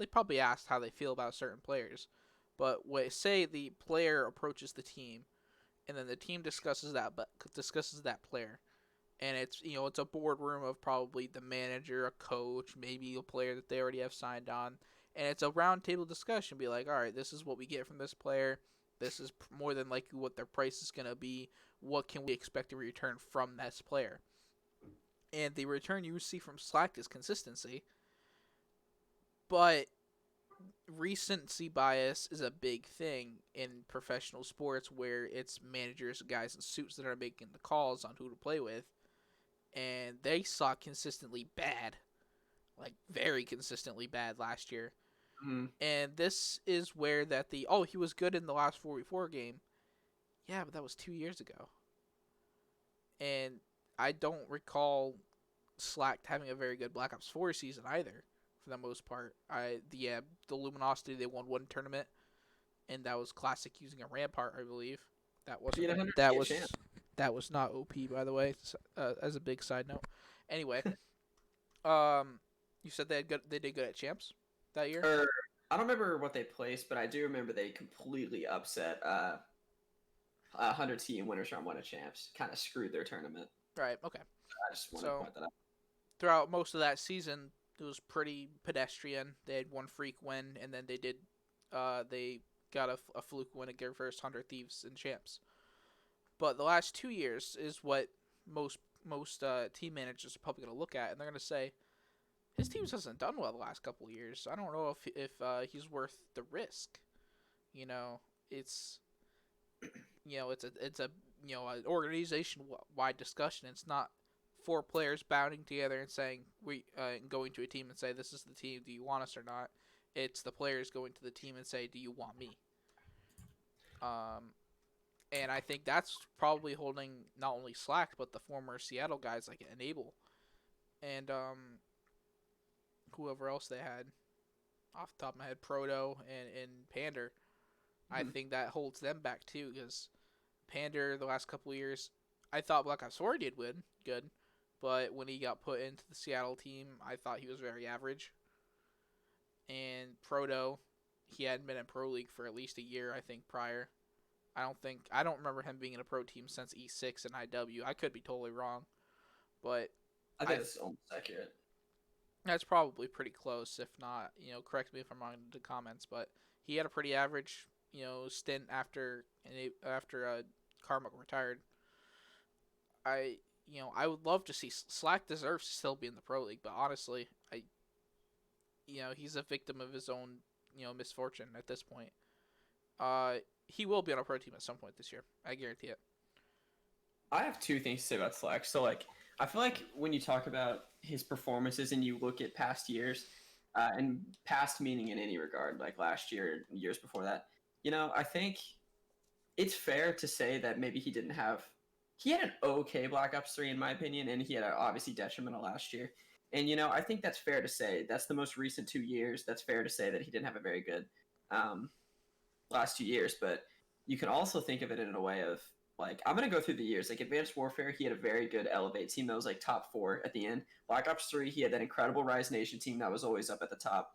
probably asked how they feel about certain players, but say the player approaches the team, and then the team discusses that player, and it's a boardroom of probably the manager, a coach, maybe a player that they already have signed on, and it's a roundtable discussion. Be like, all right, this is what we get from this player. This is more than likely what their price is gonna be. What can we expect in return from this player? And the return you see from Slack is consistency. But recency bias is a big thing in professional sports where it's managers and guys in suits that are making the calls on who to play with, and they saw consistently bad, like very consistently bad last year. Mm-hmm. And this is where that the oh, he was good in the last 4v4 game. Yeah, but that was 2 years ago. And I don't recall Slack having a very good Black Ops 4 season either, for the most part. The Luminosity, they won one tournament, and that was classic using a Rampart, I believe. That wasn't Beat 100 that a was champ. that was not OP, by the way. As a big side note. Anyway, um, you said they did good at champs that year. Or I don't remember what they placed, but I do remember they completely upset 100 team winners round one of champs. Kind of screwed their tournament. Right. Okay. I just wanted to So point that out. throughout most of that season, it was pretty pedestrian. They had one freak win, and then they got a fluke win at their first 100 Thieves and champs. But the last 2 years is what most team managers are probably going to look at, and they're going to say his teams hasn't done well the last couple of years. I don't know if he's worth the risk. You know, it's it's a an organization wide discussion. It's not four players bounding together and saying going to a team and say this is the team. Do you want us or not? It's the players going to the team and say, do you want me? Um, and I think that's probably holding not only Slack but the former Seattle guys like Enable and whoever else they had off the top of my head, Proto and Pander. I Mm-hmm. think that holds them back too because Pander the last couple of years, I thought Black Ops 4 did good, but when he got put into the Seattle team, I thought he was very average. And Proto, he hadn't been in Pro League for at least a year, I think, prior. I don't remember him being in a pro team since E6 and IW. I could be totally wrong, but I I think that's almost accurate. that's probably pretty close. If not, correct me if I'm wrong in the comments, but he had a pretty average, stint after Carmack retired. I would love to see Slack deserves to still be in the pro league, but honestly, he's a victim of his own, misfortune at this point. He will be on a pro team at some point this year. I guarantee it. I have two things to say about Slack. So, like, I feel like when you talk about his performances and you look at past years, and past meaning in any regard, like last year, years before that, I think it's fair to say that maybe he had an okay Black Ops 3 in my opinion, and he had an obviously detrimental last year. And I think that's fair to say. That's the most recent 2 years. That's fair to say that he didn't have a very good um, last 2 years. But you can also think of it in a way of like I'm gonna go through the years. Like Advanced Warfare, he had a very good Elevate team that was like top four at the end. Black Ops 3, he had that incredible Rise Nation team that was always up at the top.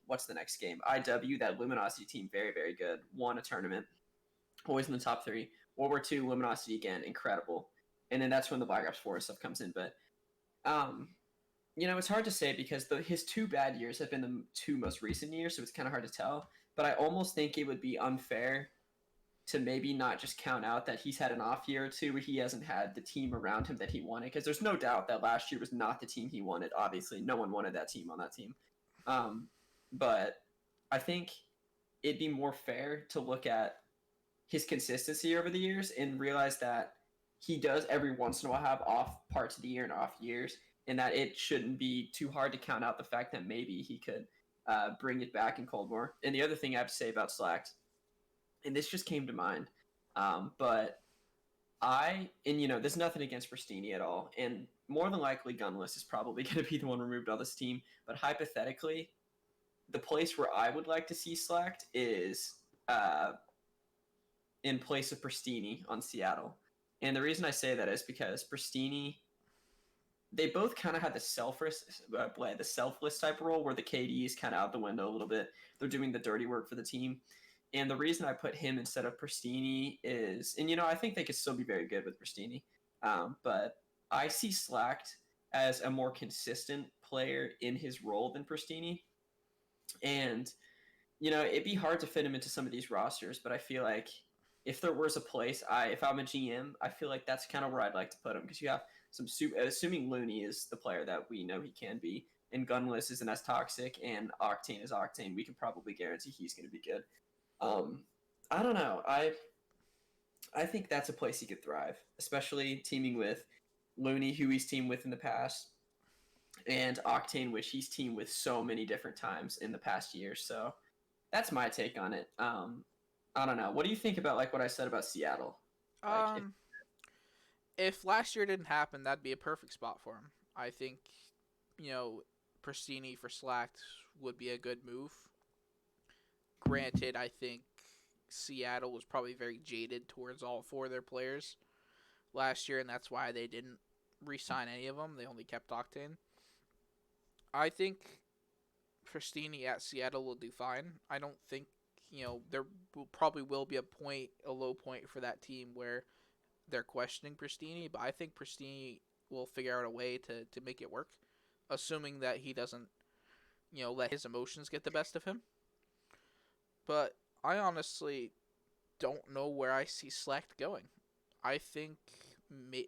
What's the next game? IW, that Luminosity team, very, very good. Won a tournament, always in the top three. World War II, Luminosity again, incredible. And then that's when the Black Ops 4 stuff comes in. But, um, it's hard to say because his two bad years have been the two most recent years, so it's kind of hard to tell. But I almost think it would be unfair to maybe not just count out that he's had an off year or two where he hasn't had the team around him that he wanted. Because there's no doubt that last year was not the team he wanted. Obviously, no one wanted that team on that team. But I think it'd be more fair to look at his consistency over the years and realize that he does every once in a while have off parts of the year and off years, and that it shouldn't be too hard to count out the fact that maybe he could bring it back in Cold War. And the other thing I have to say about Slacks, and this just came to mind, but there's nothing against Pristini at all, and more than likely Gunless is probably going to be the one removed on this team, but hypothetically, the place where I would like to see Slacked is in place of Pristini on Seattle. And the reason I say that is because Pristini, they both kind of had the selfless type role where the KD is kind of out the window a little bit. They're doing the dirty work for the team. And the reason I put him instead of Pristini is, and I think they could still be very good with Pristini, but I see Slacked as a more consistent player in his role than Pristini. And it'd be hard to fit him into some of these rosters, but I feel like if there was a place, if I'm a GM, I feel like that's kind of where I'd like to put him because you have some assuming Looney is the player that we know he can be. and Gunless isn't as toxic, and Octane is Octane, we can probably guarantee he's going to be good. Um, I don't know. I think that's a place he could thrive, especially teaming with Looney, who he's teamed with in the past, and Octane, which he's teamed with so many different times in the past year. So that's my take on it. I don't know. What do you think about like what I said about Seattle? Like, Um, if last year didn't happen, that'd be a perfect spot for him. I think, you know, Pristini for Slack would be a good move. Granted, I think Seattle was probably very jaded towards all four of their players last year, and that's why they didn't re-sign any of them. They only kept Octane. I think Pristini at Seattle will do fine. I don't think there probably will be a low point for that team where they're questioning Pristini, but I think Pristini will figure out a way to make it work, assuming that he doesn't let his emotions get the best of him. But I honestly don't know where I see Slack going. I think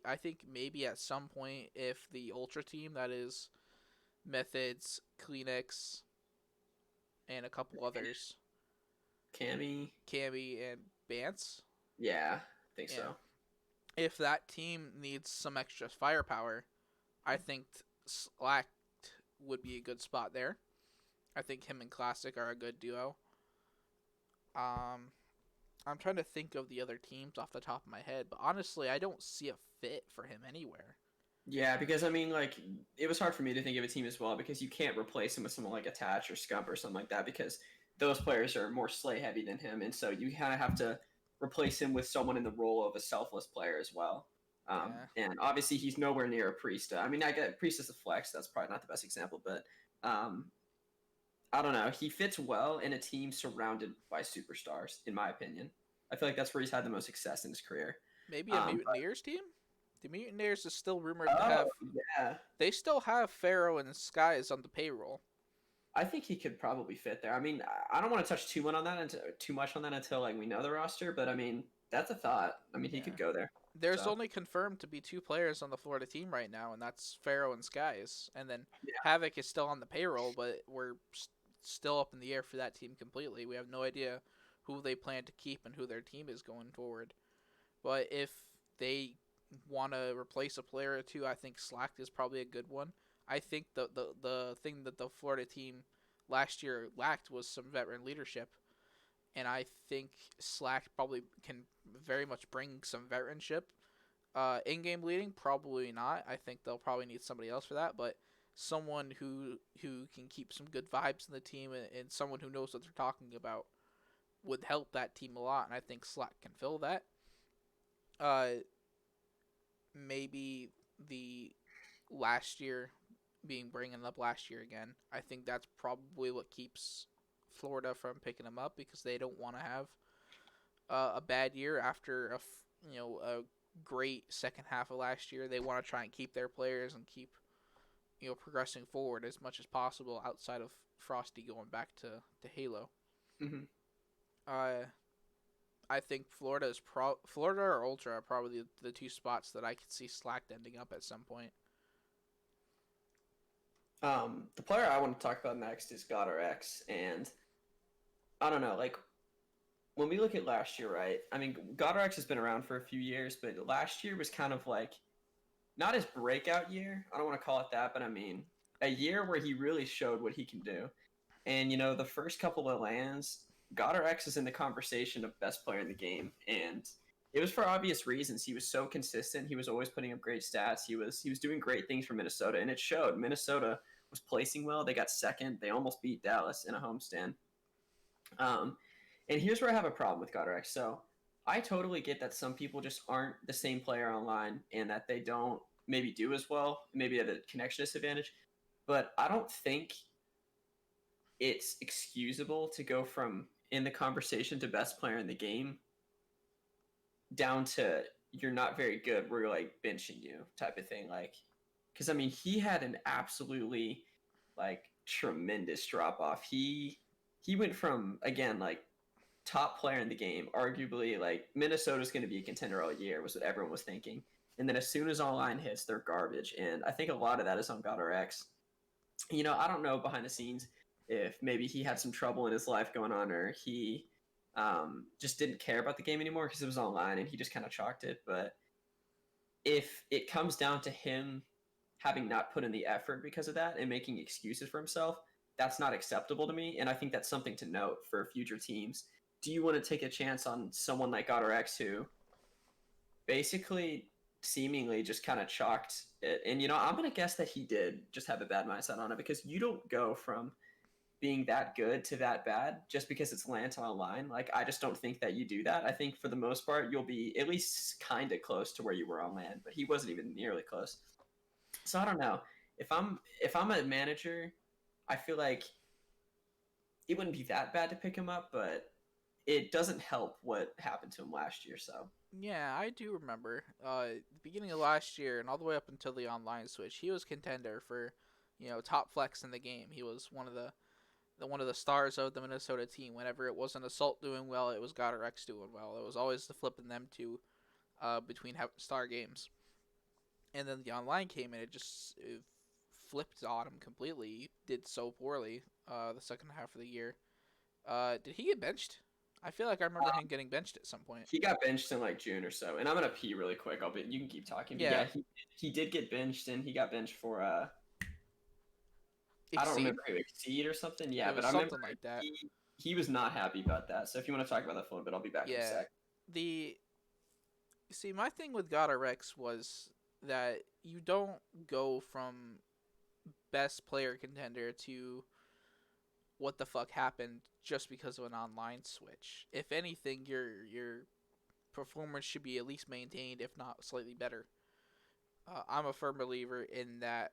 I think maybe at some point if the Ultra team that is Methods, Kleenex, and a couple others, Cammy? Cammy and Bance, Yeah, I think yeah. so. If that team needs some extra firepower, I think Slack would be a good spot there. I think him and Classic are a good duo. Um, I'm trying to think of the other teams off the top of my head, but honestly, I don't see a fit for him anywhere. Yeah, because I mean, like, it was hard for me to think of a team as well because you can't replace him with someone like Attach or Scump or something like that because those players are more slay heavy than him, and so you kind of have to replace him with someone in the role of a selfless player as well. Yeah, And obviously, he's nowhere near a Priest. I mean, I get Priest as a flex. That's probably not the best example, but um, I don't know. He fits well in a team surrounded by superstars, in my opinion. I feel like that's where he's had the most success in his career. maybe a Um, Mutineers team. The Mutineers is still rumored to oh have. yeah, They still have Pharaoh and Skies on the payroll. I think he could probably fit there. I mean, I don't want to touch too much on that until like we know the roster, but I mean, that's a thought. I mean, he Yeah. could go there. There's So only confirmed to be two players on the Florida team right now, and that's Pharaoh and Skies. And then yeah. Havoc is still on the payroll, but we're still up in the air for that team completely. We have no idea who they plan to keep and who their team is going forward. But if they want to replace a player or two, I think Slack is probably a good one. I think the thing that the Florida team last year lacked was some veteran leadership, and I think Slack probably can very much bring some veteranship. In-game leading, probably not. I think they'll probably need somebody else for that, but someone who can keep some good vibes in the team and someone who knows what they're talking about would help that team a lot, and I think Slack can fill that. Uh, Maybe the last year being bringing up last year again. I think that's probably what keeps Florida from picking them up because they don't want to have a bad year after a great second half of last year. They want to try and keep their players and keep progressing forward as much as possible outside of Frosty going back to Halo. Hmm. Uh, I think Florida or Ultra are probably the two spots that I could see Slack ending up at some point. The player I want to talk about next is GodRX, and I don't know, like when we look at last year, right? I mean, GodRX has been around for a few years, but last year was kind of like not his breakout year. I don't want to call it that, but I mean a year where he really showed what he can do. And the first couple of lands, Goddard X is in the conversation of best player in the game, and it was for obvious reasons. He was so consistent. He was always putting up great stats. He was doing great things for Minnesota, and it showed. Minnesota was placing well. They got second. They almost beat Dallas in a homestand. Um, and here's where I have a problem with Goddard X. So I totally get that some people just aren't the same player online, and that they don't maybe do as well. Maybe at a connection disadvantage, but I don't think it's excusable to go from in the conversation to best player in the game down to you're not very good, we're like benching you type of thing. Like, because I mean, he had an absolutely like tremendous drop off. He went from again like top player in the game, arguably like Minnesota's going to be a contender all year was what everyone was thinking. And then as soon as online hits, they're garbage. And I think a lot of that is on GodRX. I don't know behind the scenes if maybe he had some trouble in his life going on, or he just didn't care about the game anymore because it was online and he just kind of chalked it. But if it comes down to him having not put in the effort because of that and making excuses for himself, that's not acceptable to me. And I think that's something to note for future teams. Do you want to take a chance on someone like GodRX who basically seemingly just kind of chalked it? And I'm gonna guess that he did just have a bad mindset on it, because you don't go from being that good to that bad just because it's Lance online. Like, I just don't think that you do that. I think for the most part you'll be at least kind of close to where you were on land, but he wasn't even nearly close. So I don't know. If I'm a manager, I feel like it wouldn't be that bad to pick him up, but it doesn't help what happened to him last year. So Yeah, I do remember. The beginning of last year and all the way up until the online switch, he was contender for, top flex in the game. He was one of the stars of the Minnesota team. Whenever it wasn't Assault doing well, it was Goddard X doing well. It was always the flipping them two between star games. And then the online came and it flipped on him completely. He did so poorly the second half of the year. Did he get benched? I feel like I remember him getting benched at some point. he got benched in like June or so. And I'm gonna pee really quick. You can keep talking. But Yeah, yeah, he did get benched, and he got benched for I don't Exceed. remember who, Exceed or something. It Yeah, but was I remember something like that. he was not happy about that. So if you want to talk about that for a little bit, I'll be back in a Yeah. sec. The See, my thing with God RX was that you don't go from best player contender to what the fuck happened just because of an online switch. If anything, your performance should be at least maintained, if not slightly better. I'm a firm believer in that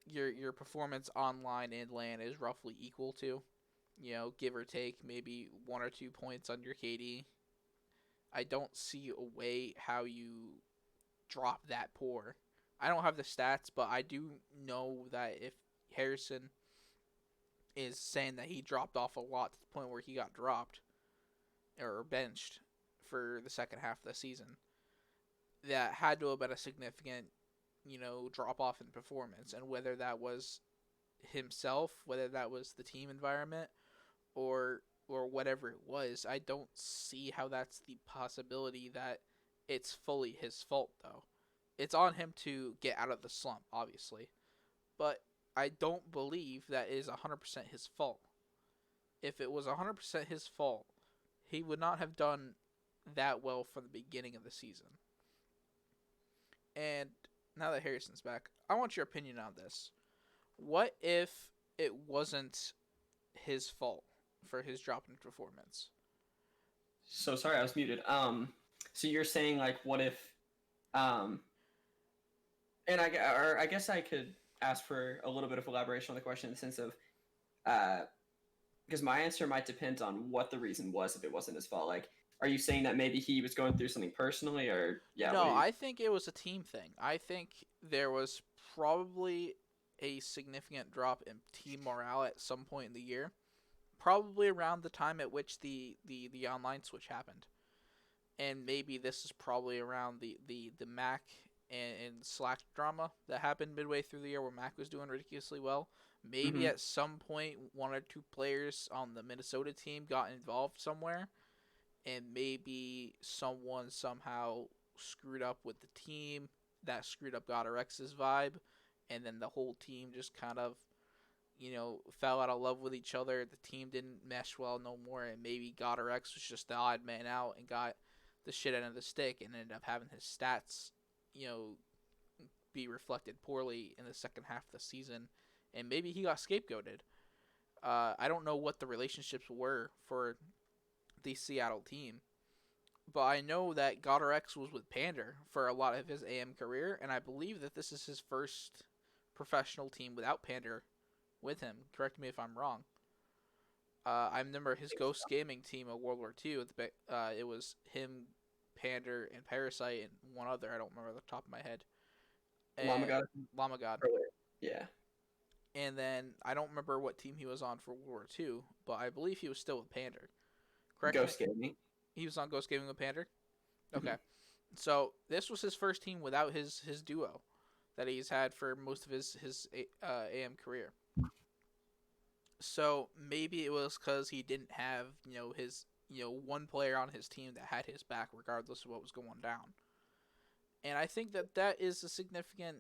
your performance online and LAN is roughly equal to, give or take maybe 1 or 2 points on your KD. I don't see a way how you drop that poor. I don't have the stats, but I do know that if Harrison is saying that he dropped off a lot to the point where he got dropped or benched for the second half of the season, that had to have been a significant, drop off in performance. And whether that was himself, whether that was the team environment, or whatever it was, I don't see how that's the possibility that it's fully his fault though. It's on him to get out of the slump, obviously, but I don't believe that is 100% his fault. If it was 100% his fault, he would not have done that well from the beginning of the season. And now that Harrison's back, I want your opinion on this. What if it wasn't his fault for his drop in performance? So sorry, I was muted. So you're saying, like, what if um and I guess I could ask for a little bit of elaboration on the question, in the sense of uh because my answer might depend on what the reason was if it wasn't his fault. Like, are you saying that maybe he was going through something personally, or yeah, what No, do you? I think it was a team thing. I think there was probably a significant drop in team morale at some point in the year, probably around the time at which the online switch happened. And maybe this is probably around the Mac and Slack drama that happened midway through the year where Mac was doing ridiculously well. Maybe Mm-hmm. at some point 1 or 2 players on the Minnesota team got involved somewhere, and maybe someone somehow screwed up with the team that screwed up God X's vibe, and then the whole team just kind of fell out of love with each other. The team didn't mesh well no more, and maybe God X was just the odd man out and got the shit end of the stick and ended up having his stats, you know, be reflected poorly in the second half of the season, and maybe he got scapegoated. I don't know what the relationships were for the Seattle team, but I know that Goddard X was with Pander for a lot of his AM career, and I believe that this is his first professional team without Pander with him. Correct me if I'm wrong. I remember his Ghost Gaming team of World War II. It was him, Pander, and Parasite, and one other. I don't remember off the top of my head. Llama And got it Llama God. earlier. Yeah. And then I don't remember what team he was on for World War II, but I believe he was still with Pander. Correct me. Ghost Gaming. He was on Ghost Gaming with Pander. Mm-hmm. Okay. So this was his first team without his duo. that he's had for most of his AM career. So maybe it was because he didn't have his one player on his team that had his back regardless of what was going down. And I think that that is a significant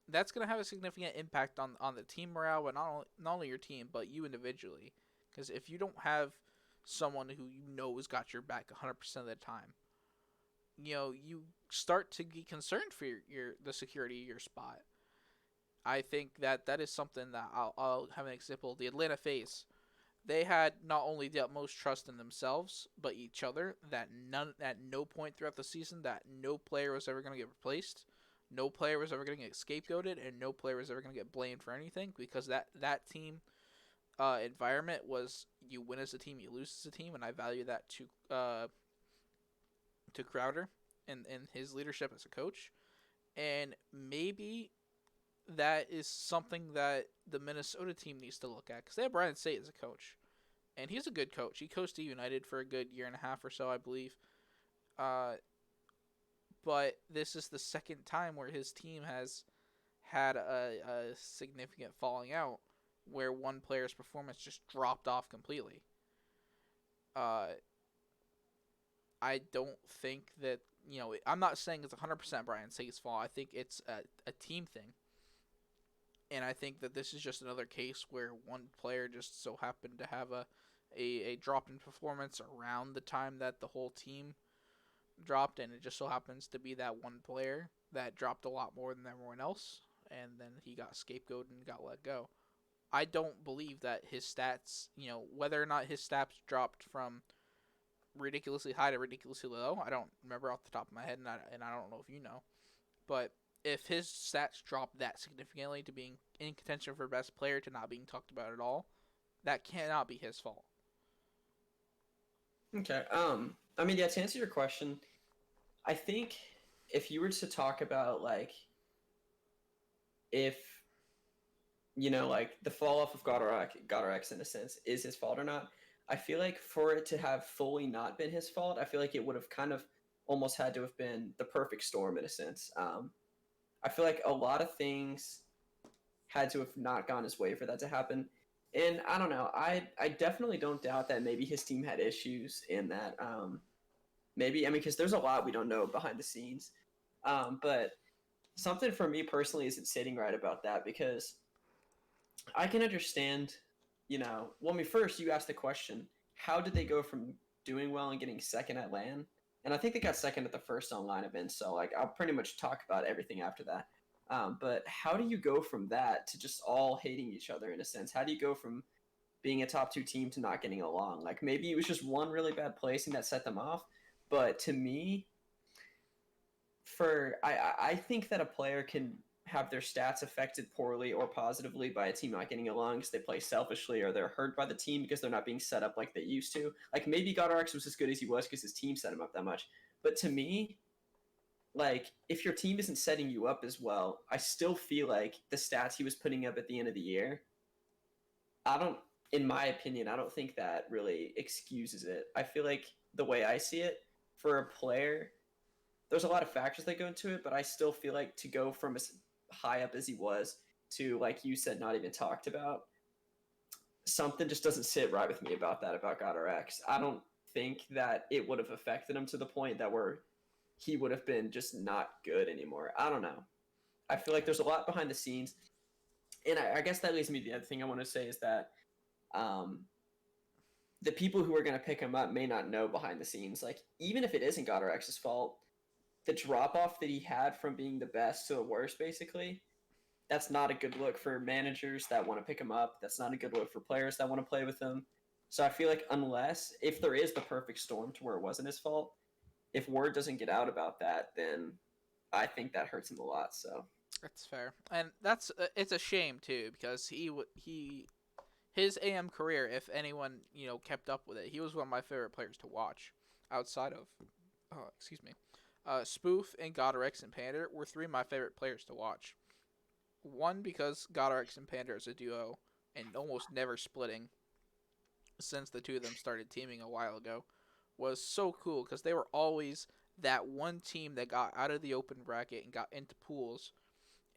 that's going to have a significant impact on the team morale, but not only your team, but you individually. Because if you don't have someone who you know has got your back 100% of the time, you start to be concerned for the security of your spot. I think that that is something that I'll have an example. The Atlanta Face, they had not only the utmost trust in themselves but each other. That none at no point throughout the season that no player was ever going to get replaced, no player was ever going to get scapegoated, and no player was ever going to get blamed for anything because that team environment was you win as a team, you lose as a team, and I value that to Crowder and his leadership as a coach. And maybe that is something that the Minnesota team needs to look at because they have Brian Sate as a coach, and he's a good coach. He coached at United for a good year and a half or so, I believe. Uh, but this is the second time where his team has had a significant falling out where one player's performance just dropped off completely. Uh, I don't think that I'm not saying it's 100% Brian Sage's fault. I think it's a team thing, and I think that this is just another case where one player just so happened to have a drop in performance around the time that the whole team dropped, and it just so happens to be that one player that dropped a lot more than everyone else, and then he got scapegoated and got let go. I don't believe that his stats, whether or not his stats dropped from ridiculously high to ridiculously low, I don't remember off the top of my head, and I don't know if you know, but if his stats dropped that significantly to being in contention for best player to not being talked about at all, that cannot be his fault. Okay. I mean, yeah. To answer your question, I think if you were to talk about like if like the fall off of Godorex in a sense is his fault or not, I feel like for it to have fully not been his fault, I feel like it would have kind of almost had to have been the perfect storm in a sense. I feel like a lot of things had to have not gone his way for that to happen. And I don't know. I definitely don't doubt that maybe his team had issues in that. Maybe I mean because there's a lot we don't know behind the scenes. But something for me personally isn't sitting right about that because I can understand. Well, I mean, first you asked the question: how did they go from doing well and getting second at LAN? And I think they got second at the first online event. So like I'll pretty much talk about everything after that. But how do you go from that to just all hating each other in a sense? How do you go from being a top two team to not getting along? Like maybe it was just one really bad placing that set them off. But to me, I think that a player can have their stats affected poorly or positively by a team not getting along because they play selfishly or they're hurt by the team because they're not being set up like they used to. Like maybe GodRx was as good as he was because his team set him up that much. But to me, like if your team isn't setting you up as well, I still feel like the stats he was putting up at the end of the year, I don't in my opinion, I don't think that really excuses it. I feel like the way I see it, for a player, there's a lot of factors that go into it, but I still feel like to go from as high up as he was to, like you said, not even talked about, something just doesn't sit right with me about that about GodRx. I don't think that it would have affected him to the point that where he would have been just not good anymore. I don't know. I feel like there's a lot behind the scenes, and I guess that leads me to the other thing I want to say is that um, the people who are going to pick him up may not know behind the scenes. Like even if it isn't GodRx's fault, the drop off that he had from being the best to the worst, basically, that's not a good look for managers that want to pick him up. That's not a good look for players that want to play with him. So I feel like unless if there is the perfect storm to where it wasn't his fault, if word doesn't get out about that, then I think that hurts him a lot. So That's fair, and that's it's a shame too because he his AM career, if anyone kept up with it, he was one of my favorite players to watch. Outside of, excuse me, Spoof and Godorex and Pander were three of my favorite players to watch. One because Godorex and Pander is a duo and almost never splitting since the two of them started teaming a while ago was so cool because they were always that one team that got out of the open bracket and got into pools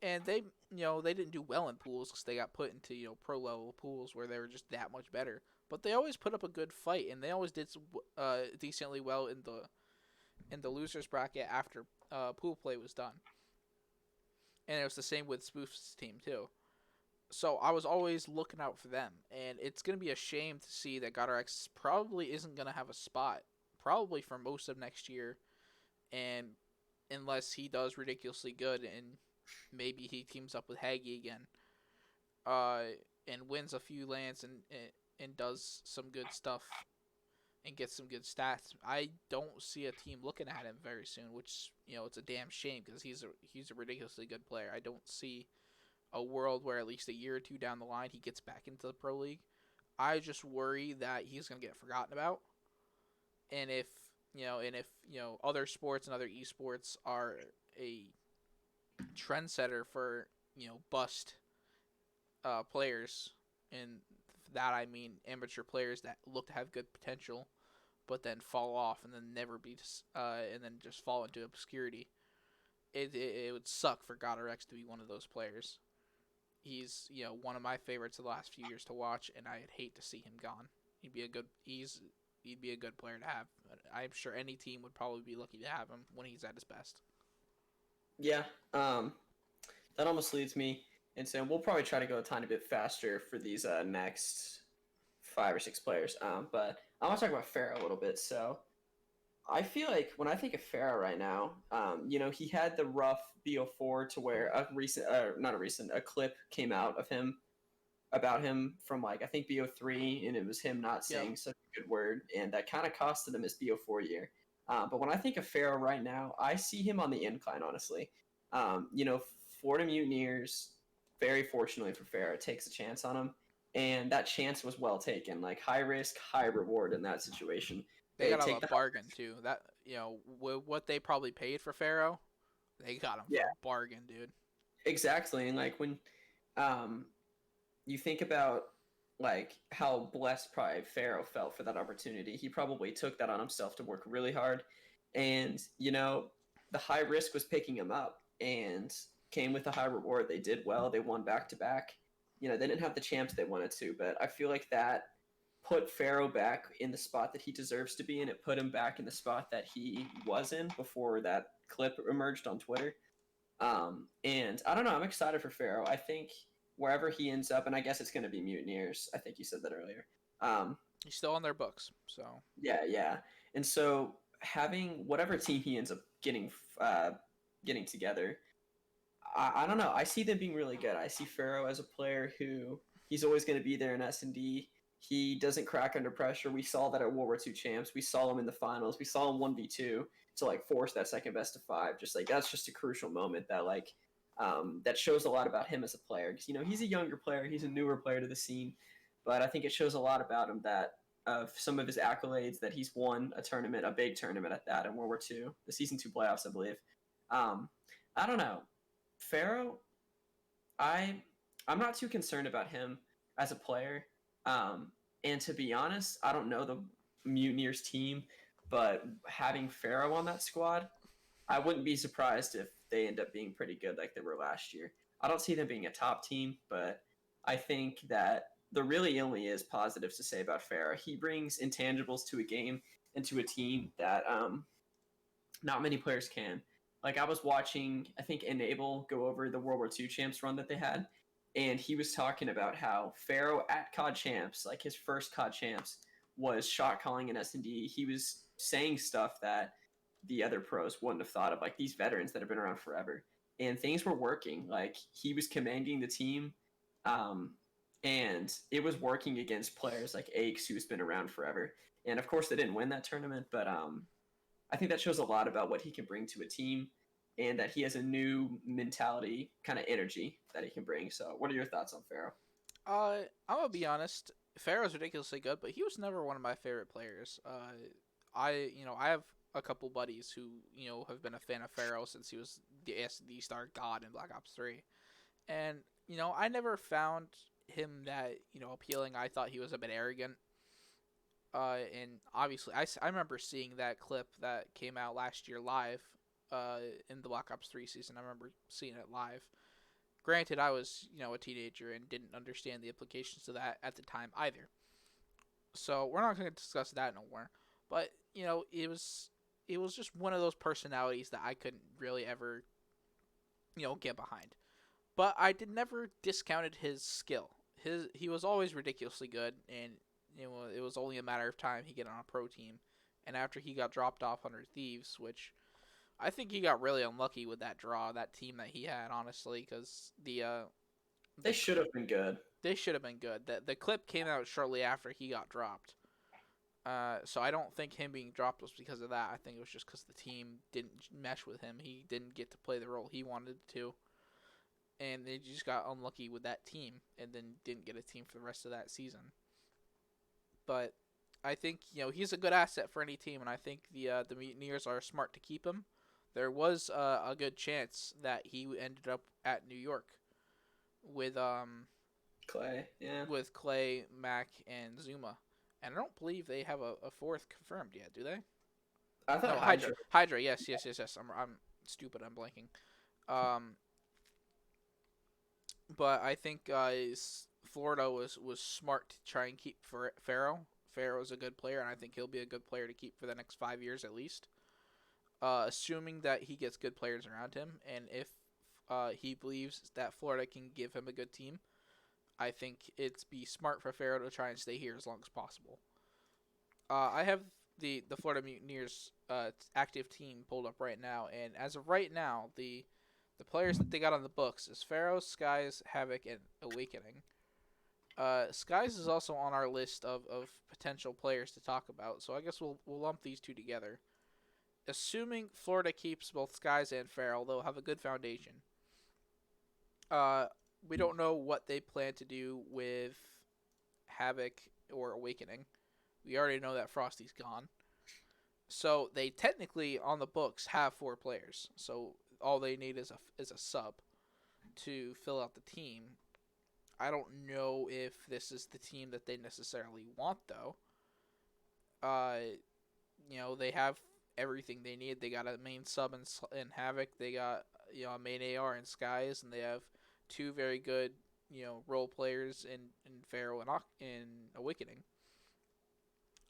and they didn't do well in pools because they got put into pro level pools where they were just that much better. But they always put up a good fight, and they always did decently well in the losers bracket after pool play was done. And it was the same with Spoof's team too. So I was always looking out for them, and it's gonna be a shame to see that GodRx probably isn't gonna have a spot probably for most of next year, and unless he does ridiculously good and maybe he teams up with Haggy again, uh, and wins a few lands and does some good stuff and gets some good stats. I don't see a team looking at him very soon, which it's a damn shame because he's a ridiculously good player. I don't see a world where at least a year or two down the line he gets back into the pro league. I just worry that he's gonna get forgotten about, and if other sports and other esports are a trendsetter for bust players, and that I mean amateur players that look to have good potential, but then fall off and then never be and then just fall into obscurity. It would suck for GodRx to be one of those players. He's one of my favorites of the last few years to watch, and I'd hate to see him gone. He'd be a good player to have. I'm sure any team would probably be lucky to have him when he's at his best. Yeah, that almost leads me into we'll probably try to go a tiny bit faster for these next 5 or 6 players. But I want to talk about Pharaoh a little bit. So I feel like when I think of Pharaoh right now, he had the rough BO4 to where not a recent, a clip came out of him about him from like I think BO3, and it was him not Yep. saying such a good word, and that kind of costed him his BO4 year. But when I think of Pharaoh right now, I see him on the incline. Honestly, you know, Florida Mutineers, very fortunately for Pharaoh, takes a chance on him, and that chance was well taken. Like high risk, high reward in that situation. They They got him take a the bargain too. That what they probably paid for Pharaoh, they got him for yeah, a bargain, dude. exactly. And like when um, you think about like how blessed probably Pharaoh felt for that opportunity. He probably took that on himself to work really hard, and the high risk was picking him up, and came with a high reward. They did well. They won back to back. They didn't have the champs they wanted to, but I feel like that put Pharaoh back in the spot that he deserves to be in. It put him back in the spot that he was in before that clip emerged on Twitter. And I don't know. I'm excited for Pharaoh. I think wherever he ends up, and I guess it's going to be Mutineers. I think you said that earlier. Um, He's still on their books, so yeah, yeah. And so having whatever team he ends up getting together, I don't know. I see them being really good. I see Pharaoh as a player who he's always going to be there in S&D. He doesn't crack under pressure. We saw that at World War II champs. We saw him in the finals. We saw him 1v2 to like force that second best of 5. Just like that's just a crucial moment that that shows a lot about him as a player. Because he's a younger player. He's a newer player to the scene, but I think it shows a lot about him that of some of his accolades that he's won a tournament, a big tournament at that in World War II, the season 2 playoffs, I believe. Um, I don't know. Pharaoh, I I'm not too concerned about him as a player. And to be honest, I don't know the Mutineers team, but having Pharaoh on that squad, I wouldn't be surprised if they end up being pretty good like they were last year. I don't see them being a top team, but I think that there really only is positives to say about Pharaoh. He brings intangibles to a game and to a team that not many players can. Like I was watching, I think Enable go over the World War II champs run that they had, and he was talking about how Pharaoh at COD champs, like his first COD champs, was shot calling in S&D. He was saying stuff that the other pros wouldn't have thought of, like these veterans that have been around forever, and things were working. Like he was commanding the team, um, and it was working against players like Aches, who's been around forever. And of course, they didn't win that tournament, but I think that shows a lot about what he can bring to a team, and that he has a new mentality, kind of energy that he can bring. So, what are your thoughts on Pharaoh? I'm gonna be honest. Pharaoh's ridiculously good, but he was never one of my favorite players. I have a couple buddies who have been a fan of Pharaoh since he was the SD star god in Black Ops 3, and I never found him that appealing. I thought he was a bit arrogant. And obviously, I remember seeing that clip that came out last year live, in the Black Ops 3 season. I remember seeing it live, Granted, I was a teenager and didn't understand the implications of that at the time either. So we're not going to discuss that no more. But it was just one of those personalities that I couldn't really ever get behind. But I did never discounted his skill. He was always ridiculously good, and it was only a matter of time he get on a pro team. And after he got dropped off under Thieves, which I think he got really unlucky with that draw, that team that he had, honestly, because They the should have been good. they should have been good. The clip came out shortly after he got dropped. So I don't think him being dropped was because of that. I think it was just because the team didn't mesh with him. He didn't get to play the role he wanted to, and they just got unlucky with that team, and then didn't get a team for the rest of that season. But I think he's a good asset for any team, and I think the Mutineers are smart to keep him. There was a good chance that he ended up at New York with Clay, yeah. with Clay, Mac, and Zuma, and I don't believe they have a fourth confirmed yet, do they? I thought No, Hydra. Hydra. Hydra. Yes, yes, yes, yes. I'm stupid. I'm blanking. Um, but I think Florida was smart to try and keep for Farrell. Farrell's a good player, and I think he'll be a good player to keep for the next 5 years at least. Assuming that he gets good players around him, and if he believes that Florida can give him a good team, I think it's be smart for Farrell to try and stay here as long as possible. I have the Florida Mutineers active team pulled up right now, and as of right now, the players that they got on the books is Pharaoh, Skies, Havoc, and Awakening. Skies is also on our list of potential players to talk about, so I guess we'll lump these two together. Assuming Florida keeps both Skies and Farrell, they'll have a good foundation. Uh, we don't know what they plan to do with Havoc or Awakening. We already know that Frosty's gone. So they technically on the books have 4 players. So all they need is a sub to fill out the team. I don't know if this is the team that they necessarily want though. Uh, they have everything they need. They got a main sub in Havoc. They got a main AR in Skies, and they have 2 very good role players in Pharaoh and in Awakening.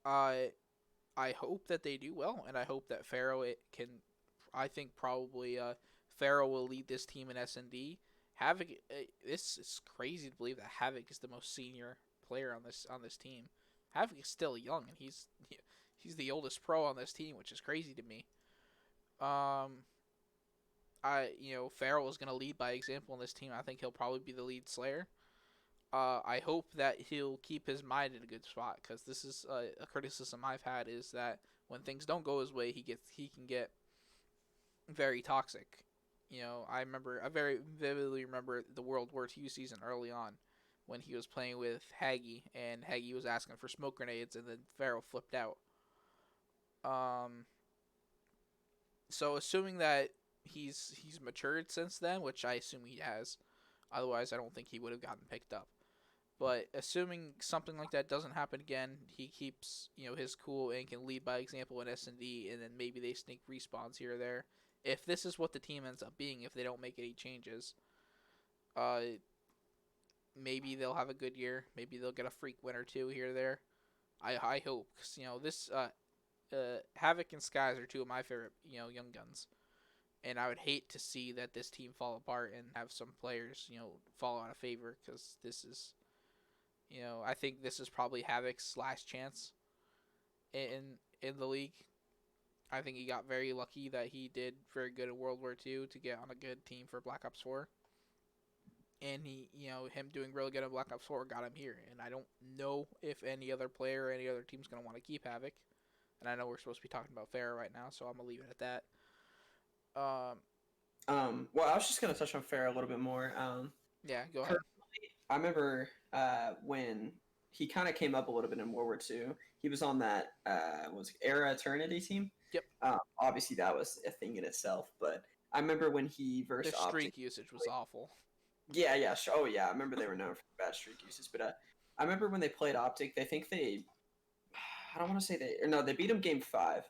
I hope that they do well, and I hope that Pharaoh can. I think probably Pharaoh will lead this team in S&D. Havoc, this is crazy to believe that Havoc is the most senior player on this team. Havoc is still young, and he's the oldest pro on this team, which is crazy to me. Pharaoh is gonna lead by example in this team. I think he'll probably be the lead Slayer. I hope that he'll keep his mind in a good spot, because this is a criticism I've had, is that when things don't go his way, he can get very toxic. I very vividly remember the World War II season early on when he was playing with Haggy, and Haggy was asking for smoke grenades, and then Pharaoh flipped out. Um, so assuming that he's matured since then, which I assume he has, otherwise I don't think he would have gotten picked up. But assuming something like that doesn't happen again, he keeps his cool and can lead by example in S&D, and then maybe they sneak respawns here or there. If this is what the team ends up being, if they don't make any changes, uh, maybe they'll have a good year. Maybe they'll get a freak win or two here or there. I hope, because this Havoc and Skies are 2 of my favorite young guns, and I would hate to see that this team fall apart and have some players fall out of favor, because this is I think this is probably Havoc's last chance in the league. I think he got very lucky that he did very good in World War II to get on a good team for Black Ops 4. And him doing really good in Black Ops 4 got him here. And I don't know if any other player or any other team's going to want to keep Havoc. And I know we're supposed to be talking about Farrah right now, so I'm going to leave it at that. Well, I was just gonna touch on Farrah a little bit more. Yeah, go ahead. I remember when he kind of came up a little bit in World War II. He was on that was Era Eternity team. Yep. Obviously, that was a thing in itself. But I remember when he The versed streak Optic. usage was awful. Yeah, yeah. Oh, yeah. I remember they were known for bad streak usage. But I remember when they played Optic, they think they. I don't want to say they. Or no, they beat him game 5.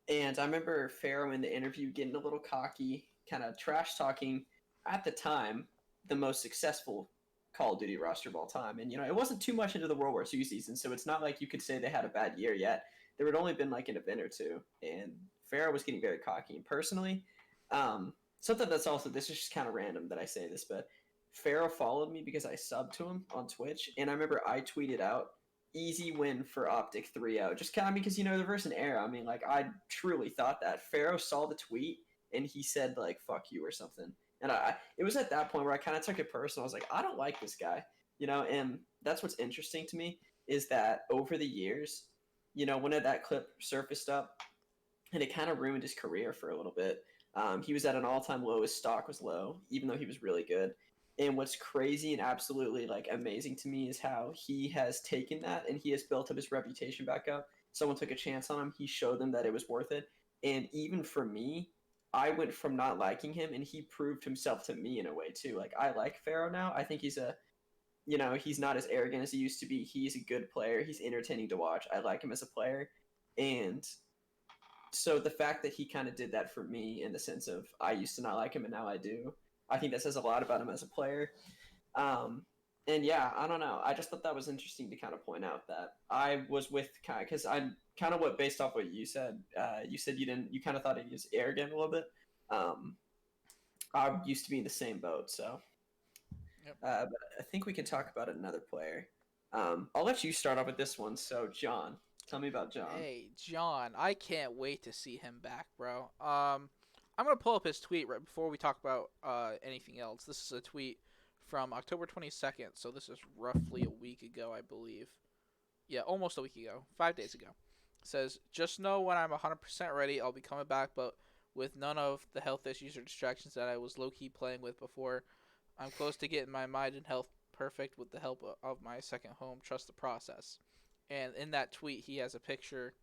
And I remember Pharaoh in the interview getting a little cocky, kind of trash talking at the time, the most successful Call of Duty roster of all time. And, it wasn't too much into the World War II season, so it's not like you could say they had a bad year yet. There had only been like an event or two, and Pharaoh was getting very cocky. And personally, something that's also, this is just kind of random that I say this, but Pharaoh followed me because I subbed to him on Twitch, and I remember I tweeted out, easy win for Optic 3-0. Just kind of because, the verse and era. I mean, like, I truly thought that. Pharaoh saw the tweet, and he said, like, fuck you or something. And it was at that point where I kind of took it personal. I was like, I don't like this guy, and that's what's interesting to me is that over the years, when that clip surfaced up, and it kind of ruined his career for a little bit. He was at an all-time low. His stock was low, even though he was really good. And what's crazy and absolutely like amazing to me is how he has taken that and he has built up his reputation back up. Someone took a chance on him. He showed them that it was worth it. And even for me, I went from not liking him and he proved himself to me in a way too. Like I like Pharaoh now. I think he's not as arrogant as he used to be. He's a good player. He's entertaining to watch. I like him as a player. And so the fact that he kind of did that for me in the sense of I used to not like him and now I do, I think that says a lot about him as a player. Um, and yeah, I don't know. I just thought that was interesting to kind of point out that I was with Kai because I'm kind of what based off what you said. You said you kind of thought he was arrogant a little bit. Um, I used to be in the same boat, so. Yep. But I think we can talk about another player. I'll let you start off with this one. So, John, tell me about John. Hey, John, I can't wait to see him back, bro. I'm gonna pull up his tweet right before we talk about anything else. This is a tweet from October 22nd, so this is roughly a week ago, I believe. Yeah, almost a week ago, 5 days ago. It says, "Just know when I'm 100% ready, I'll be coming back, but with none of the health issues or distractions that I was low key playing with before. I'm close to getting my mind and health perfect with the help of my second home. Trust the process." And in that tweet, he has a picture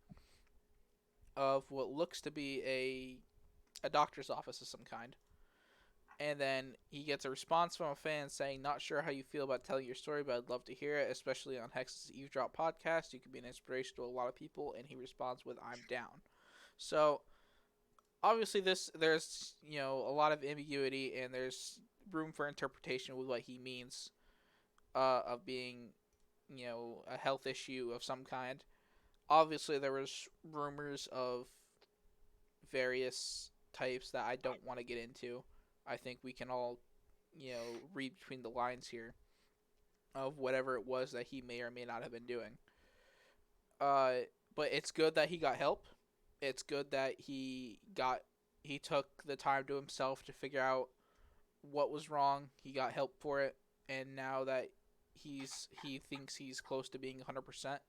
of what looks to be a doctor's office of some kind. And then he gets a response from a fan saying, "Not sure how you feel about telling your story, but I'd love to hear it, especially on Hex's Eavesdrop podcast. You could be an inspiration to a lot of people." And he responds with, "I'm down." So obviously, there's a lot of ambiguity and there's room for interpretation with what he means of being a health issue of some kind. Obviously, there was rumors of various types that I don't want to get into. I think we can all, read between the lines here of whatever it was that he may or may not have been doing. Uh, but it's good that he got help. It's good that he took the time to himself to figure out what was wrong. He got help for it, and now that he thinks he's close to being 100%,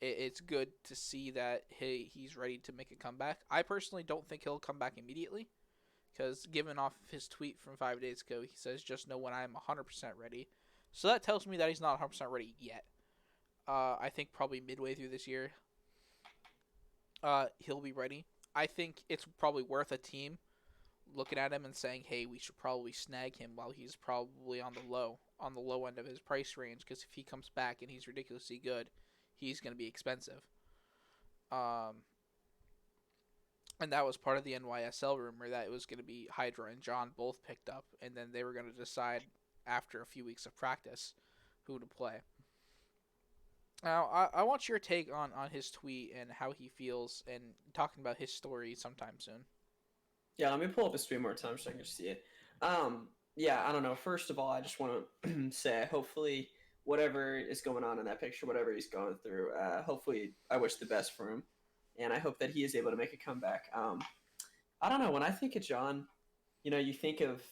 it's good to see that he's ready to make a comeback. I personally don't think he'll come back immediately, because given off of his tweet from 5 days ago, he says, "Just know when I'm 100% ready." So that tells me that he's not 100% ready yet. I think probably midway through this year, he'll be ready. I think it's probably worth a team looking at him and saying, "Hey, we should probably snag him while he's probably on the low end of his price range, because if he comes back and he's ridiculously good, he's going to be expensive." Um, and that was part of the NYSL rumor that it was going to be Hydra and John both picked up, and then they were going to decide after a few weeks of practice who to play. Now, I want your take on his tweet and how he feels, and talking about his story sometime soon. Yeah, let me pull up his stream more time so I can see it. Yeah, I don't know. First of all, I just want to say, hopefully, whatever is going on in that picture, whatever he's going through, hopefully, I wish the best for him, and I hope that he is able to make a comeback. I don't know. When I think of John, you think of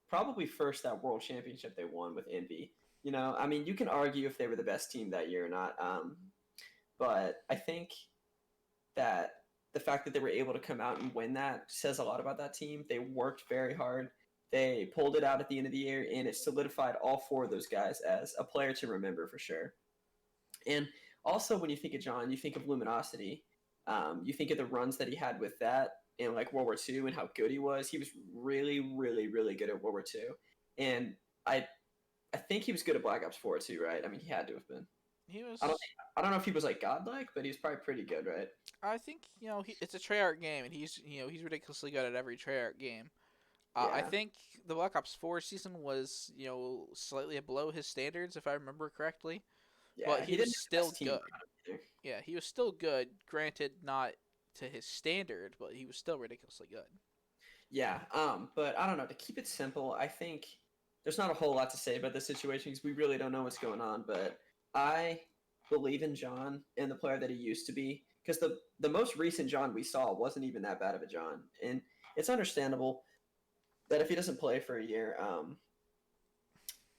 probably first that World Championship they won with Envy. I mean, you can argue if they were the best team that year or not, but I think that the fact that they were able to come out and win that says a lot about that team. They worked very hard. They pulled it out at the end of the year, and it solidified all four of those guys as a player to remember for sure. And also, when you think of John, you think of Luminosity. You think of the runs that he had with that in like World War II and how good he was. He was really, really, really good at World War II, and I, I think he was good at Black Ops 4 too, right? I mean, he had to have been. He I don't, was, I don't know if he was like godlike, but he was probably pretty good, right? I think, it's a Treyarch game, and he's ridiculously good at every Treyarch game. I Yeah, think the Black Ops 4 season was, slightly below his standards, if I remember correctly. But yeah. he He was didn't have the still best team good. around him either. Yeah, he was still good. Granted, not to his standard, but he was still ridiculously good. Yeah, but I don't know. To keep it simple, I think there's not a whole lot to say about this situation because we really don't know what's going on. But I believe in John and the player that he used to be because the most recent John we saw wasn't even that bad of a John, and it's understandable that if he doesn't play for a year,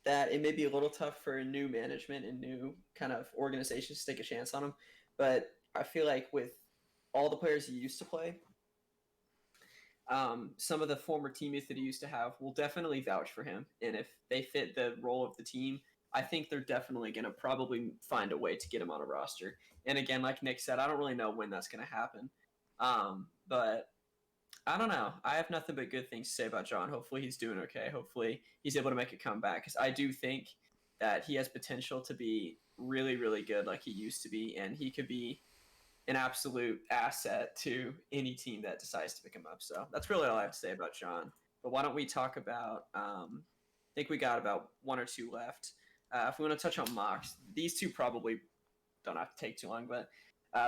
that it may be a little tough for new management and new kind of organizations to take a chance on him. But I feel like with all the players he used to play, some of the former teammates that he used to have will definitely vouch for him. And if they fit the role of the team, I think they're definitely going to probably find a way to get him on a roster. And again, like Nick said, I don't really know when that's going to happen. But I don't know. I have nothing but good things to say about John. Hopefully he's doing okay. Hopefully he's able to make a comeback because I do think that he has potential to be really, really good like he used to be. And he could be an absolute asset to any team that decides to pick him up. So that's really all I have to say about John. But why don't we talk about? I think we got about one or two left. If we want to touch on Mox, these two probably don't have to take too long. But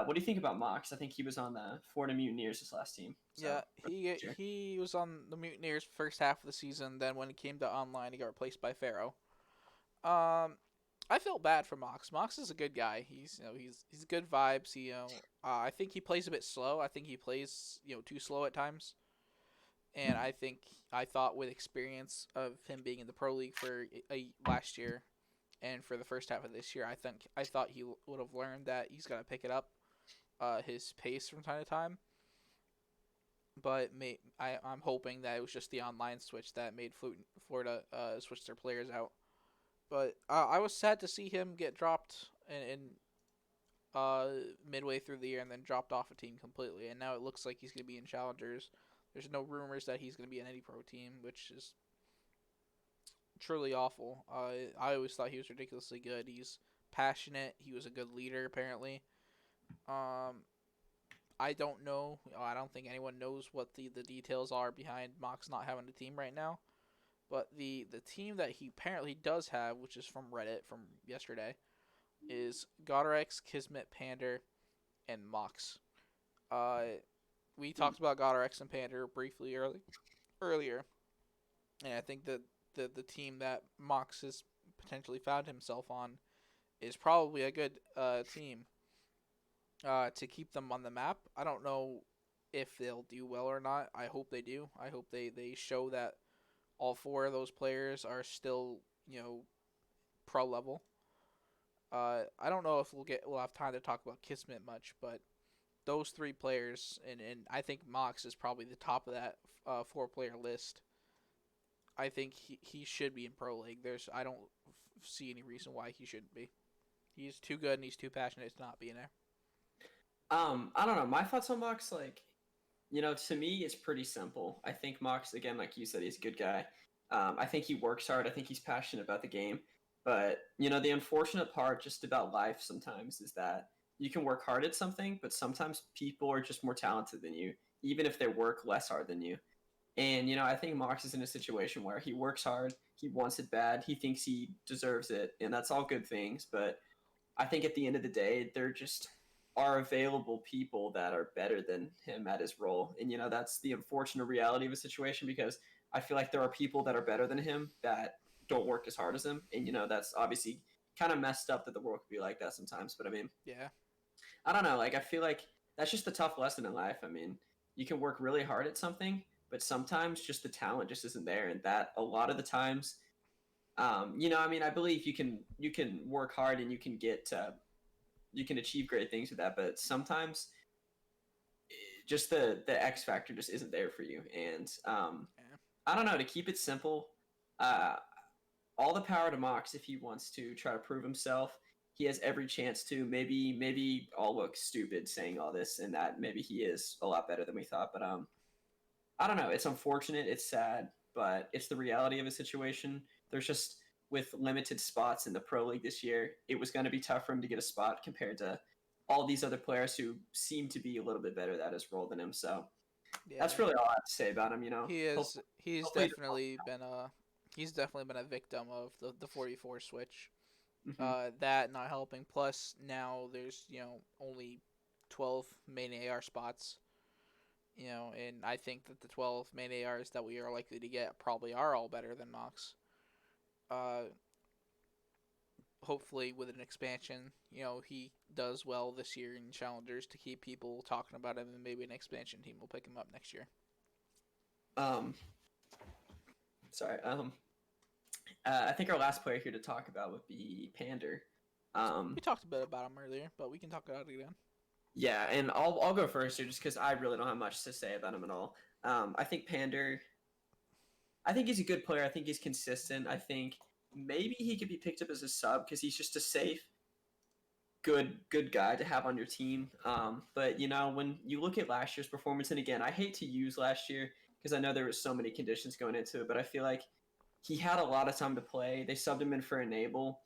what do you think about Mox? I think he was on the Florida Mutineers this last team. So Yeah, he was on the Mutineers first half of the season. Then when it came to online, he got replaced by Pharaoh. Um, I felt bad for Mox. Mox is a good guy. He's good vibes. I think he plays a bit slow. I think he plays too slow at times. And I thought with experience of him being in the pro league for last year and for the first half of this year, I thought he would have learned that he's got to pick it up, his pace from time to time. But I'm hoping that it was just the online switch that made Florida switch their players out. But I was sad to see him get dropped in midway through the year and then dropped off a team completely. And now it looks like he's going to be in Challengers. There's no rumors that he's going to be in any pro team, which is truly awful. I always thought he was ridiculously good. He's passionate. He was a good leader, apparently. Um, I don't know. I don't think anyone knows what the details are behind Mox not having a team right now. But the team that he apparently does have, which is from Reddit from yesterday, is Godorex, Kismet, Pander, and Mox. We talked about Godorex and Pander briefly earlier, and I think that the team that Mox has potentially found himself on is probably a good team to keep them on the map. I don't know if they'll do well or not. I hope they do. I hope they show that all four of those players are still pro level. I don't know if we'll have time to talk about Kismet much, but those three players and I think Mox is probably the top of that 4 player list. I think he should be in pro league. I don't see any reason why he shouldn't be. He's too good and he's too passionate to not be in there. I don't know. My thoughts on Mox, like, to me, it's pretty simple. I think Mox, again, like you said, he's a good guy. I think he works hard. I think he's passionate about the game. But, the unfortunate part just about life sometimes is that you can work hard at something, but sometimes people are just more talented than you, even if they work less hard than you. And, I think Mox is in a situation where he works hard, he wants it bad, he thinks he deserves it, and that's all good things. But I think at the end of the day, there just are available people that are better than him at his role. And, that's the unfortunate reality of a situation because I feel like there are people that are better than him that don't work as hard as him. And, that's obviously kind of messed up that the world could be like that sometimes. But I mean, Yeah, I don't know. Like, I feel like that's just the tough lesson in life. I mean, you can work really hard at something, but sometimes just the talent just isn't there. And that a lot of the times, I mean, I believe you can work hard and you can achieve great things with that, but sometimes just the X factor just isn't there for you. And yeah, I don't know. To keep it simple, uh, all the power to Mox if he wants to try to prove himself. He has every chance to. Maybe I'll look stupid saying all this, and that maybe he is a lot better than we thought. But I don't know. It's unfortunate. It's sad, but it's the reality of a situation. There's just with limited spots in the pro league this year, it was going to be tough for him to get a spot compared to all these other players who seem to be a little bit better at his role than him. So That's Yeah, really all I have to say about him. he is. Hopefully, he does He's definitely been a victim of the 44 switch. well. Mhm. That not helping. Plus now there's only 12 main AR spots. And I think that the 12 main ARs that we are likely to get probably are all better than Mox. Uh, Hopefully with an expansion, he does well this year in challengers to keep people talking about him, and maybe an expansion team will pick him up next year. Um, sorry. I think our last player here to talk about would be Pander. We Um, talked a bit about him earlier, but we can talk about it again. yeah, and I'll go first here just because I really don't have much to say about him at all. I think Pander. I think he's a good player. I think he's consistent. I think maybe he could be picked up as a sub because he's just a safe, good guy to have on your team. But when you look at last year's performance, and again, I hate to use last year because I know there was so many conditions going into it, but I feel like he had a lot of time to play. They subbed him in for Enable.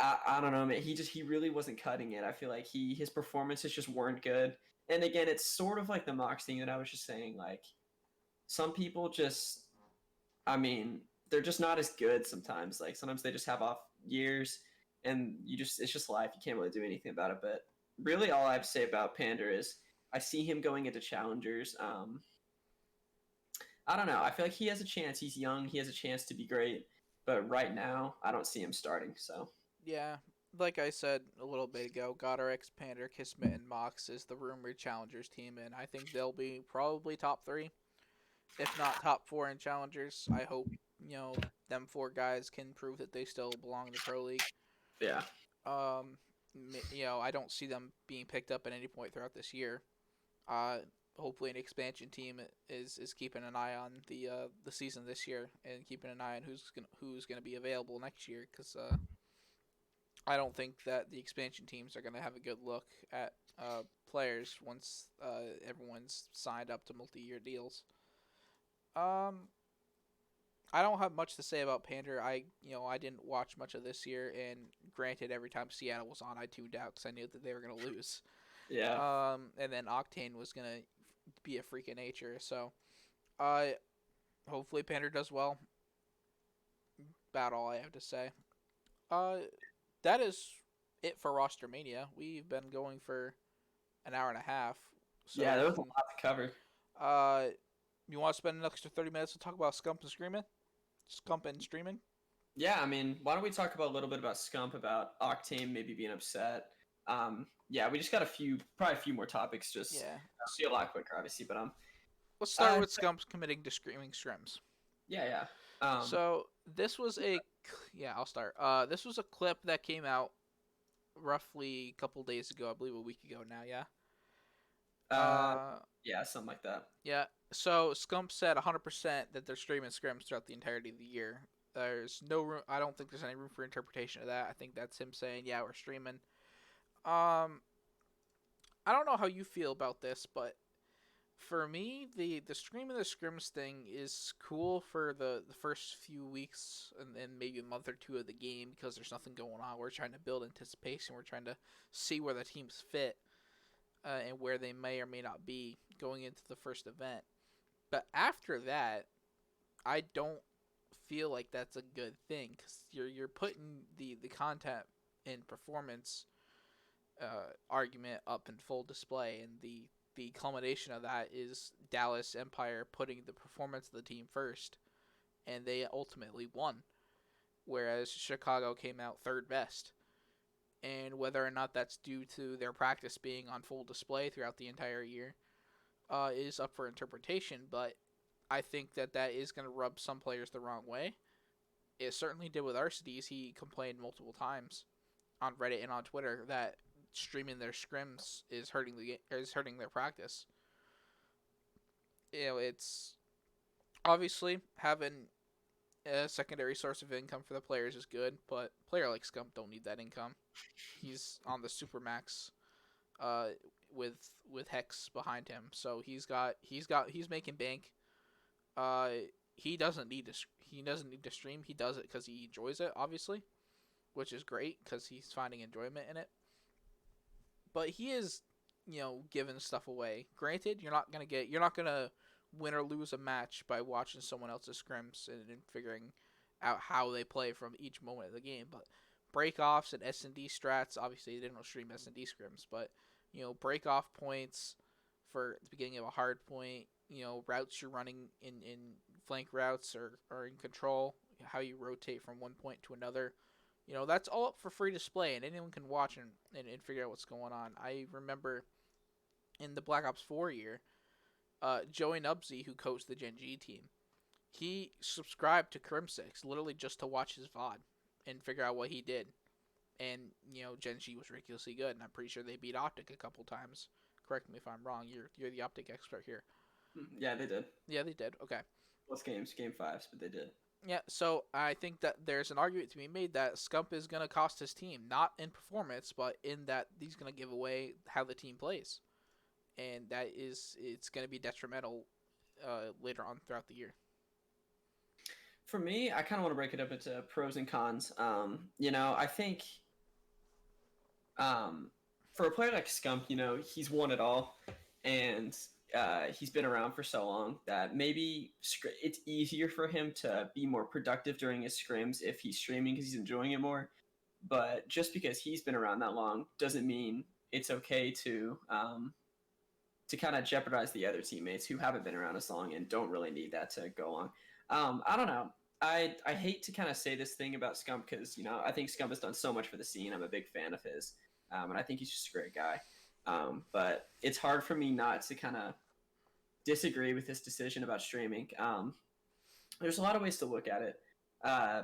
I don't know, man. He really wasn't cutting it. I feel like his performances just weren't good. And again, it's sort of like the Mox thing that I was just saying. Like some people just, I mean, they're just not as good sometimes. Like sometimes they just have off years, and it's just life. You can't really do anything about it. But really, all I have to say about Pander is I see him going into challengers. I don't know. I feel like he has a chance. He's young. He has a chance to be great. But right now, I don't see him starting. So Yeah, like I said a little bit ago, GodRx, Pander, Kismet, and Mox is the rumored challengers team, and I think they'll be probably top three, if not top four in challengers. I hope them four guys can prove that they still belong in the pro league. yeah, Um, I don't see them being picked up at any point throughout this year. Uh, Hopefully an expansion team is keeping an eye on the season this year and keeping an eye on who's gonna be available next year because I don't think that the expansion teams are gonna have a good look at players once everyone's signed up to multi-year deals. Um, I don't have much to say about Pander. I didn't watch much of this year, and granted, every time Seattle was on, I tuned out because I knew that they were gonna lose. yeah. And then Octane was gonna be a freak of nature. So, uh, hopefully Pander does well. About all I have to say. Uh, that is it for Roster Mania. We've been going for an hour and a half. So Yeah, we there was a can. lot to cover. Uh, you want to spend an extra 30 minutes to talk about Scump and Screaming? Scump and streaming? Yeah, I mean, why don't we talk about a little bit about Scump, about Octane maybe being upset. Yeah, we just got probably a few more topics. Just Yeah. be a lot quicker, obviously, but Let's start uh, with Scump committing to screaming Scrims. yeah, yeah, um, So this was a. Yeah, I'll start. This was a clip that came out roughly a couple days ago. I believe a week ago now. Yeah. uh, Uh, yeah, something like that. Yeah. So Scump said 100% that they're streaming scrims throughout the entirety of the year. There's no room. I don't think there's any room for interpretation of that. I think that's him saying, "Yeah, we're streaming." Um, I don't know how you feel about this, but for me, the streaming the scrims thing is cool for the first few weeks and maybe a month or two of the game because there's nothing going on. We're trying to build anticipation. We're trying to see where the teams fit and where they may or may not be going into the first event. But after that, I don't feel like that's a good thing because you're putting the content and performance argument up in full display, and the culmination of that is Dallas Empire putting the performance of the team first, and they ultimately won, whereas Chicago came out third best. And whether or not that's due to their practice being on full display throughout the entire year is up for interpretation, but I think that that is going to rub some players the wrong way. It certainly did with Arcides. He complained multiple times on Reddit and on Twitter that streaming their scrims is hurting their practice. It's obviously having a secondary source of income for the players is good, but a player like Scump don't need that income. He's on the supermax uh, with Hex behind him, so he's making bank. Uh, he doesn't need to stream. He does it because he enjoys it, obviously, which is great because he's finding enjoyment in it. But he is, giving stuff away. Granted, you're not gonna win or lose a match by watching someone else's scrims and figuring out how they play from each moment of the game. But breakoffs and S&D strats, obviously they don't stream S&D scrims, but break off points for the beginning of a hard point. Routes you're running in flank routes or in control, how you rotate from one point to another. That's all up for free display, and anyone can watch and figure out what's going on. I remember in the Black Ops 4 year, Joey Nubsy, who coached the Gen G team, he subscribed to Crimsix literally just to watch his VOD and figure out what he did. And, Gen G was ridiculously good, and I'm pretty sure they beat Optic a couple times. Correct me if I'm wrong. You're the Optic expert here. Yeah, they did. Yeah, they did. Okay. Plus games, game fives, but they did. Yeah, so I think that there's an argument to be made that Scump is going to cost his team, not in performance, but in that he's going to give away how the team plays. And it's going to be detrimental later on throughout the year. For me, I kind of want to break it up into pros and cons. I think for a player like Scump, he's won it all, and he's been around for so long that maybe it's easier for him to be more productive during his scrims if he's streaming because he's enjoying it more. But just because he's been around that long doesn't mean it's okay to kind of jeopardize the other teammates who haven't been around as long and don't really need that to go on. I don't know. I hate to kind of say this thing about Scump because I think Scump has done so much for the scene. I'm a big fan of his, and I think he's just a great guy. But it's hard for me not to kind of disagree with his decision about streaming. There's a lot of ways to look at it. I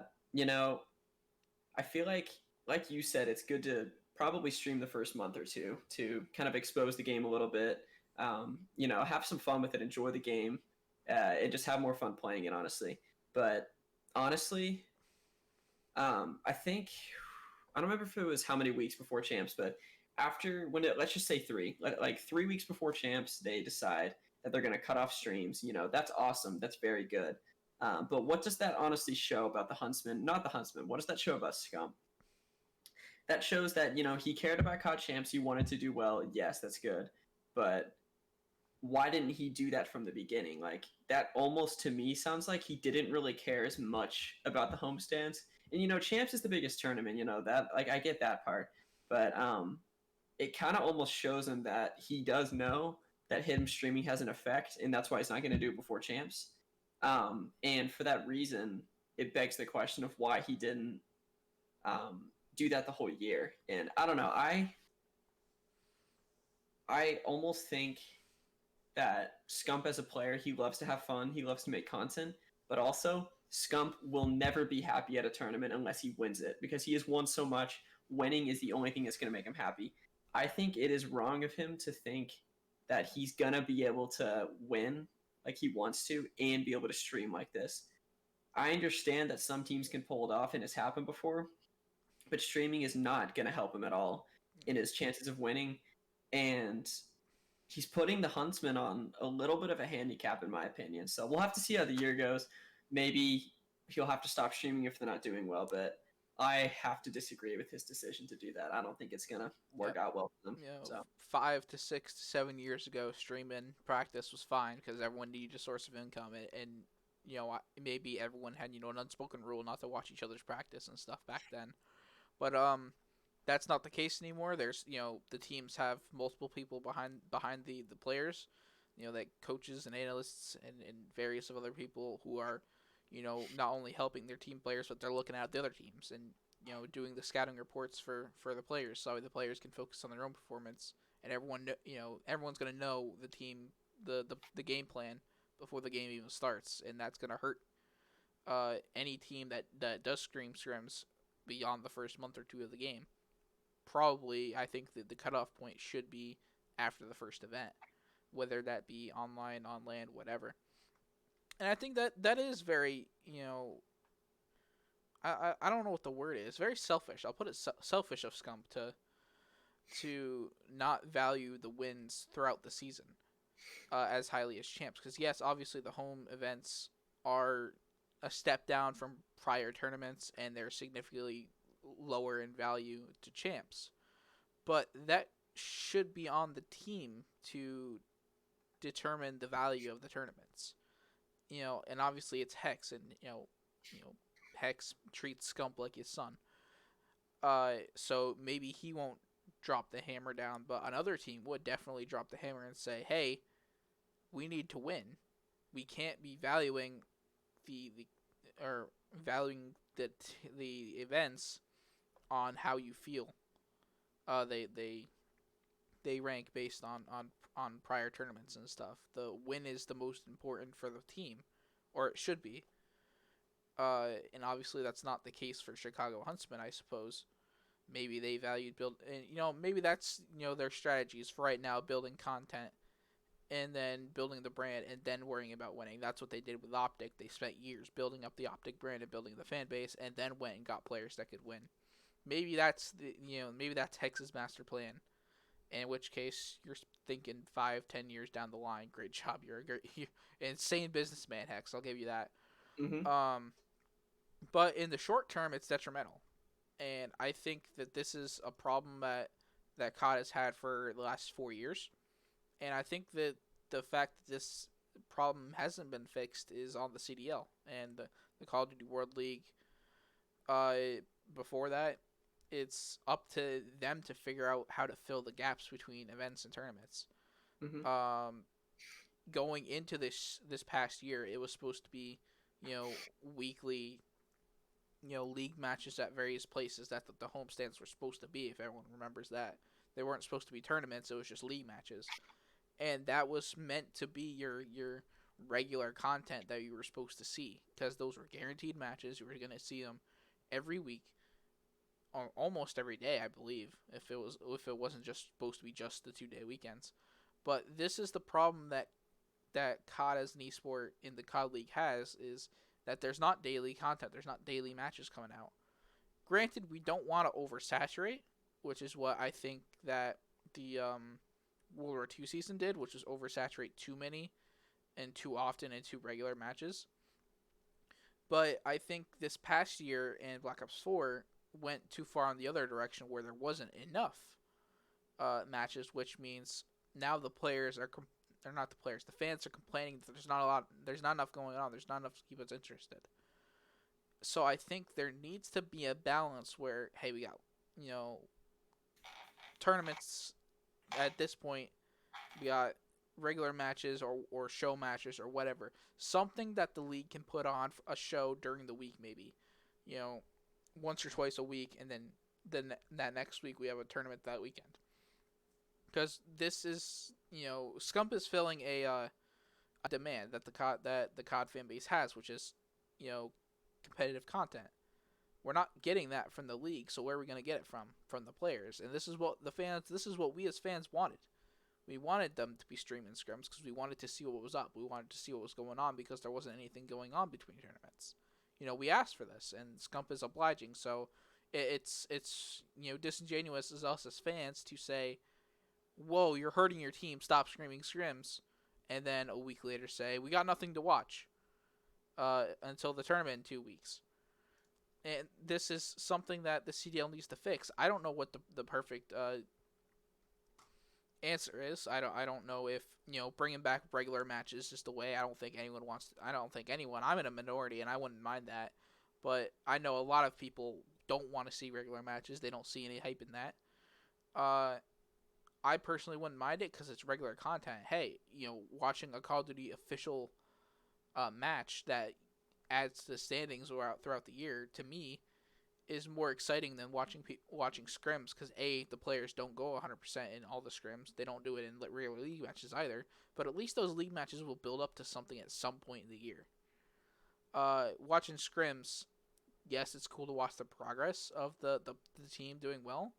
feel like you said, it's good to probably stream the first month or two to kind of expose the game a little bit. Have some fun with it, enjoy the game, and just have more fun playing it, honestly. But honestly, I think, I don't remember if it was how many weeks before champs, but let's just say like 3 weeks before champs, they decide that they're going to cut off streams. That's awesome. That's very good. But what does that honestly show about the Huntsmen? Not the Huntsmen. What does that show about Scump? That shows that, he cared about COD champs. He wanted to do well. Yes, that's good. But why didn't he do that from the beginning? Like, that almost to me sounds like he didn't really care as much about the homestands. And champs is the biggest tournament, that, like, I get that part. But it kind of almost shows him that he does know that him streaming has an effect, and that's why he's not going to do it before champs. And for that reason, it begs the question of why he didn't do that the whole year. And I don't know, I almost think that Scump as a player, he loves to have fun, he loves to make content, but also Scump will never be happy at a tournament unless he wins it, because he has won so much. Winning is the only thing that's going to make him happy. I think it is wrong of him to think that he's going to be able to win like he wants to and be able to stream like this. I understand that some teams can pull it off, and it's happened before, but streaming is not going to help him at all in his chances of winning. And he's putting the Huntsmen on a little bit of a handicap, in my opinion. So we'll have to see how the year goes. Maybe he'll have to stop streaming if they're not doing well, but I have to disagree with his decision to do that. I don't think it's going to work out well for them. 5 to 6 to 7 years ago, streaming practice was fine because everyone needed a source of income, and maybe everyone had an unspoken rule not to watch each other's practice and stuff back then. But that's not the case anymore. There's the teams have multiple people behind the players, like coaches and analysts and various of other people who are not only helping their team players, but they're looking at the other teams and doing the scouting reports for the players, so the players can focus on their own performance, and everyone's gonna know the team the game plan before the game even starts, and that's gonna hurt any team that does stream scrims beyond the first month or two of the game. Probably, I think that the cutoff point should be after the first event, whether that be online, on land, whatever. And I think that is very, I don't know what the word is. Very selfish. I'll put it selfish of Scump to not value the wins throughout the season as highly as champs. Because yes, obviously the home events are a step down from prior tournaments, and they're significantly lower in value to champs. But that should be on the team to determine the value of the tournaments. And obviously it's Hex, and Hex treats Scump like his son. So maybe he won't drop the hammer down, but another team would definitely drop the hammer and say, "Hey, we need to win. We can't be valuing the or valuing the events on how you feel." They rank based on prior tournaments and stuff. The win is the most important for the team, or it should be. And obviously that's not the case for Chicago Huntsmen, I suppose. Maybe they valued build, and maybe that's their strategies for right now, building content and then building the brand and then worrying about winning. That's what they did with Optic. They spent years building up the Optic brand and building the fan base, and then went and got players that could win. Maybe that's maybe that's Hex's master plan. In which case, you're thinking 5-10 years down the line. Great job, you're insane businessman, Hex. I'll give you that. Mm-hmm. But in the short term, it's detrimental, and I think that this is a problem that COD has had for the last 4 years. And I think that the fact that this problem hasn't been fixed is on the CDL and the Call of Duty World League. Before that, it's up to them to figure out how to fill the gaps between events and tournaments. Mm-hmm. Um, Going into this past year, it was supposed to be, weekly, league matches at various places. That the homestands were supposed to be. If everyone remembers that, they weren't supposed to be tournaments. It was just league matches, and that was meant to be your regular content that you were supposed to see, because those were guaranteed matches. You were going to see them every week, almost every day, I believe, if it wasn't just supposed to be just the 2-day weekends. But this is the problem that COD as an esport in the COD League has, is that there's not daily content. There's not daily matches coming out. Granted, we don't want to oversaturate, which is what I think that the World War II season did, which was oversaturate too many and too often and too regular matches. But I think this past year in Black Ops 4 went too far in the other direction, where there wasn't enough matches, which means now the players are they're not the players. The fans are complaining that there's not enough going on. There's not enough to keep us interested. So I think there needs to be a balance where, hey, we got tournaments at this point. We got regular matches or show matches or whatever. Something that the league can put on a show during the week, maybe. Once or twice a week, and then that next week we have a tournament that weekend. Because this is, Scump is filling a demand that the COD fan base has, which is, competitive content. We're not getting that from the league, so where are we going to get it from? From the players. And this is what we as fans wanted. We wanted them to be streaming scrims because we wanted to see what was up. We wanted to see what was going on because there wasn't anything going on between tournaments. We asked for this, and Scump is obliging. So it's disingenuous as us as fans to say, "Whoa, you're hurting your team. Stop screaming scrims," and then a week later say, "We got nothing to watch until the tournament in 2 weeks." And this is something that the CDL needs to fix. I don't know what the perfect answer is. I don't know if bringing back regular matches is the way. I don't think anyone wants to, I don't think anyone. I'm in a minority and I wouldn't mind that, but I know a lot of people don't want to see regular matches. They don't see any hype in that. I personally wouldn't mind it because it's regular content. Hey, watching a Call of Duty official match that adds to the standings throughout the year, to me, is more exciting than watching scrims, because the players don't go 100% in all the scrims. They don't do it in regular league matches either, but at least those league matches will build up to something at some point in the year. Watching scrims, yes, it's cool to watch the progress of the team doing well,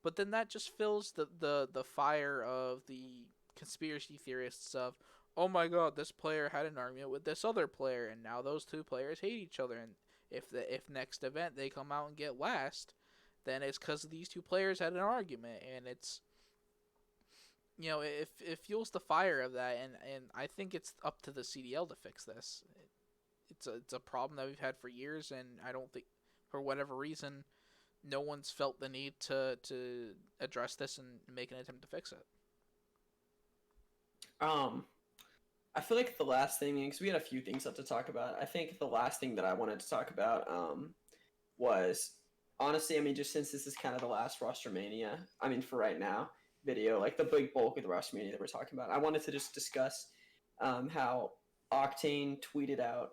but then that just fills the fire of the conspiracy theorists of, oh my god, this player had an argument with this other player, and now those two players hate each other, and if next event they come out and get last, then it's because these two players had an argument, and it's it fuels the fire of that, and I think it's up to the CDL to fix this. It's a problem that we've had for years, and I don't think, for whatever reason, no one's felt the need to address this and make an attempt to fix it. Um, I feel like the last thing, because we had a few things left to talk about. I think the last thing that I wanted to talk about was honestly, I mean, just since this is kind of the last Rostermania, I mean, for right now, video, like the big bulk of the Rostermania that we're talking about, I wanted to just discuss how Octane tweeted out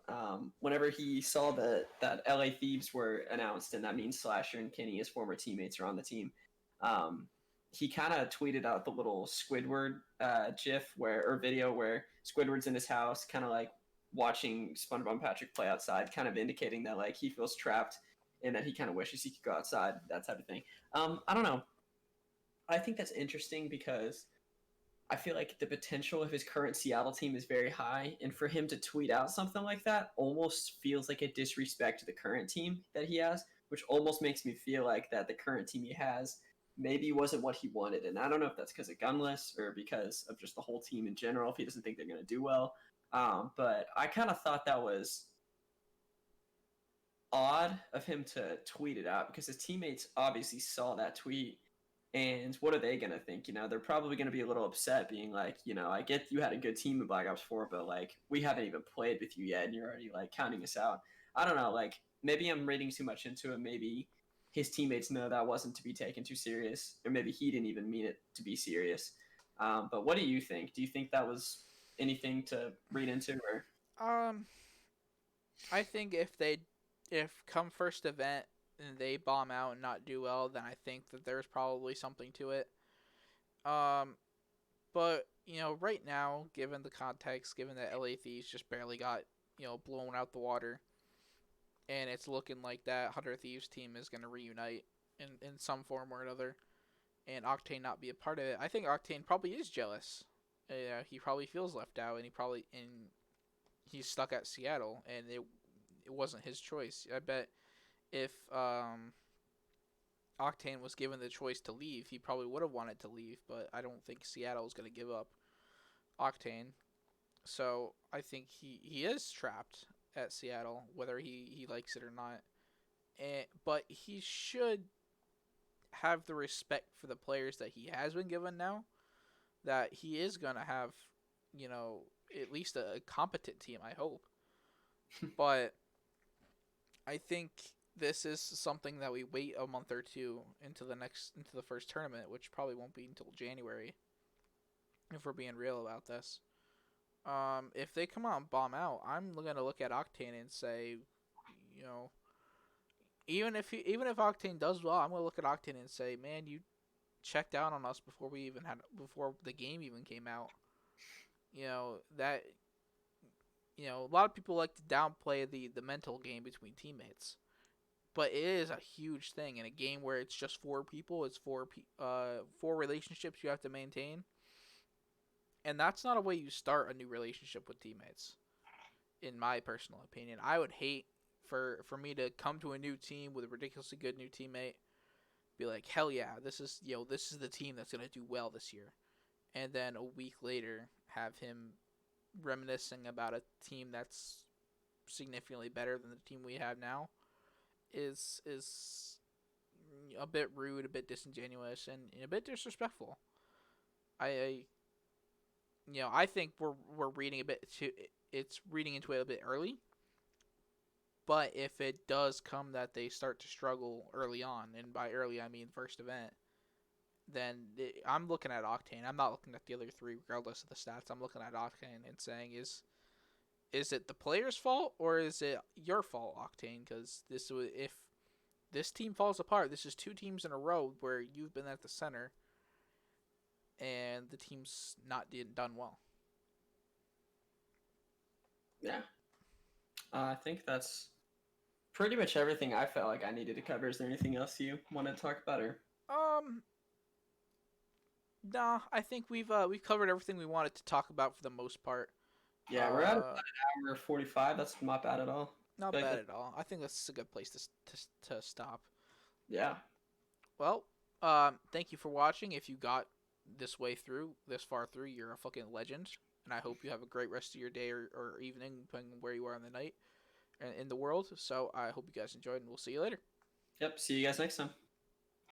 whenever he saw that LA Thieves were announced, and that means Slasher and Kenny, his former teammates, are on the team. Um, he kind of tweeted out the little Squidward GIF or video where Squidward's in his house, kind of like watching SpongeBob and Patrick play outside, kind of indicating that like he feels trapped and that he kind of wishes he could go outside, that type of thing. I don't know. I think that's interesting because I feel like the potential of his current Seattle team is very high, and for him to tweet out something like that almost feels like a disrespect to the current team that he has, which almost makes me feel like that the current team he has maybe wasn't what he wanted. And I don't know if that's because of Gunless or because of just the whole team in general, if he doesn't think they're going to do well. But I kind of thought that was odd of him to tweet it out because his teammates obviously saw that tweet. And what are they going to think? You know, they're probably going to be a little upset, being like, you know, I get you had a good team in Black Ops 4, but like, we haven't even played with you yet, and you're already like counting us out. I don't know. Like, maybe I'm reading too much into it. Maybe his teammates know that wasn't to be taken too serious, or maybe he didn't even mean it to be serious. But what do you think? Do you think that was anything to read into, or Um, I think if come first event and they bomb out and not do well, then I think that there's probably something to it. Um, but right now, given the context, given that LA Thieves just barely got blown out the water, and it's looking like that Hunter Thieves team is going to reunite in some form or another, and Octane not be a part of it, I think Octane probably is jealous. He probably feels left out, and he's stuck at Seattle, and it wasn't his choice. I bet if Octane was given the choice to leave, he probably would have wanted to leave, but I don't think Seattle is going to give up Octane. So I think he is trapped at Seattle, whether he likes it or not. But he should have the respect for the players that he has been given now, that he is going to have, you know, at least a competent team, I hope. But I think this is something that we wait a month or two into the first tournament, which probably won't be until January, if we're being real about this. If they come out and bomb out, I'm gonna look at Octane and say, you know, even if Octane does well, I'm gonna look at Octane and say, man, you checked out on us before the game even came out. You know that a lot of people like to downplay the mental game between teammates, but it is a huge thing in a game where it's just four people. It's four relationships you have to maintain, and that's not a way you start a new relationship with teammates. In my personal opinion, I would hate for me to come to a new team with a ridiculously good new teammate, be like, hell yeah, this is the team that's gonna do well this year, and then a week later have him reminiscing about a team that's significantly better than the team we have now is a bit rude, a bit disingenuous, and a bit disrespectful. I I think we're reading a bit too. It's reading into it a bit early. But if it does come that they start to struggle early on, and by early I mean first event, then I'm looking at Octane. I'm not looking at the other three, regardless of the stats. I'm looking at Octane and saying, is it the player's fault or is it your fault, Octane? Because if this team falls apart, this is two teams in a row where you've been at the center, and the team's not done well. yeah? I think that's pretty much everything I felt like I needed to cover. Is there anything else you want to talk about, or Um, nah, I think we've covered everything we wanted to talk about for the most part. yeah, we're at about Uh, an hour 45. That's not bad at all. I Not feel like bad that's, at all. I think that's a good place to stop. yeah. Well, thank you for watching. If you got this far through, you're a fucking legend. And I hope you have a great rest of your day or evening, depending on where you are in the night and in the world. So I hope you guys enjoyed, and we'll see you later. Yep. See you guys next time.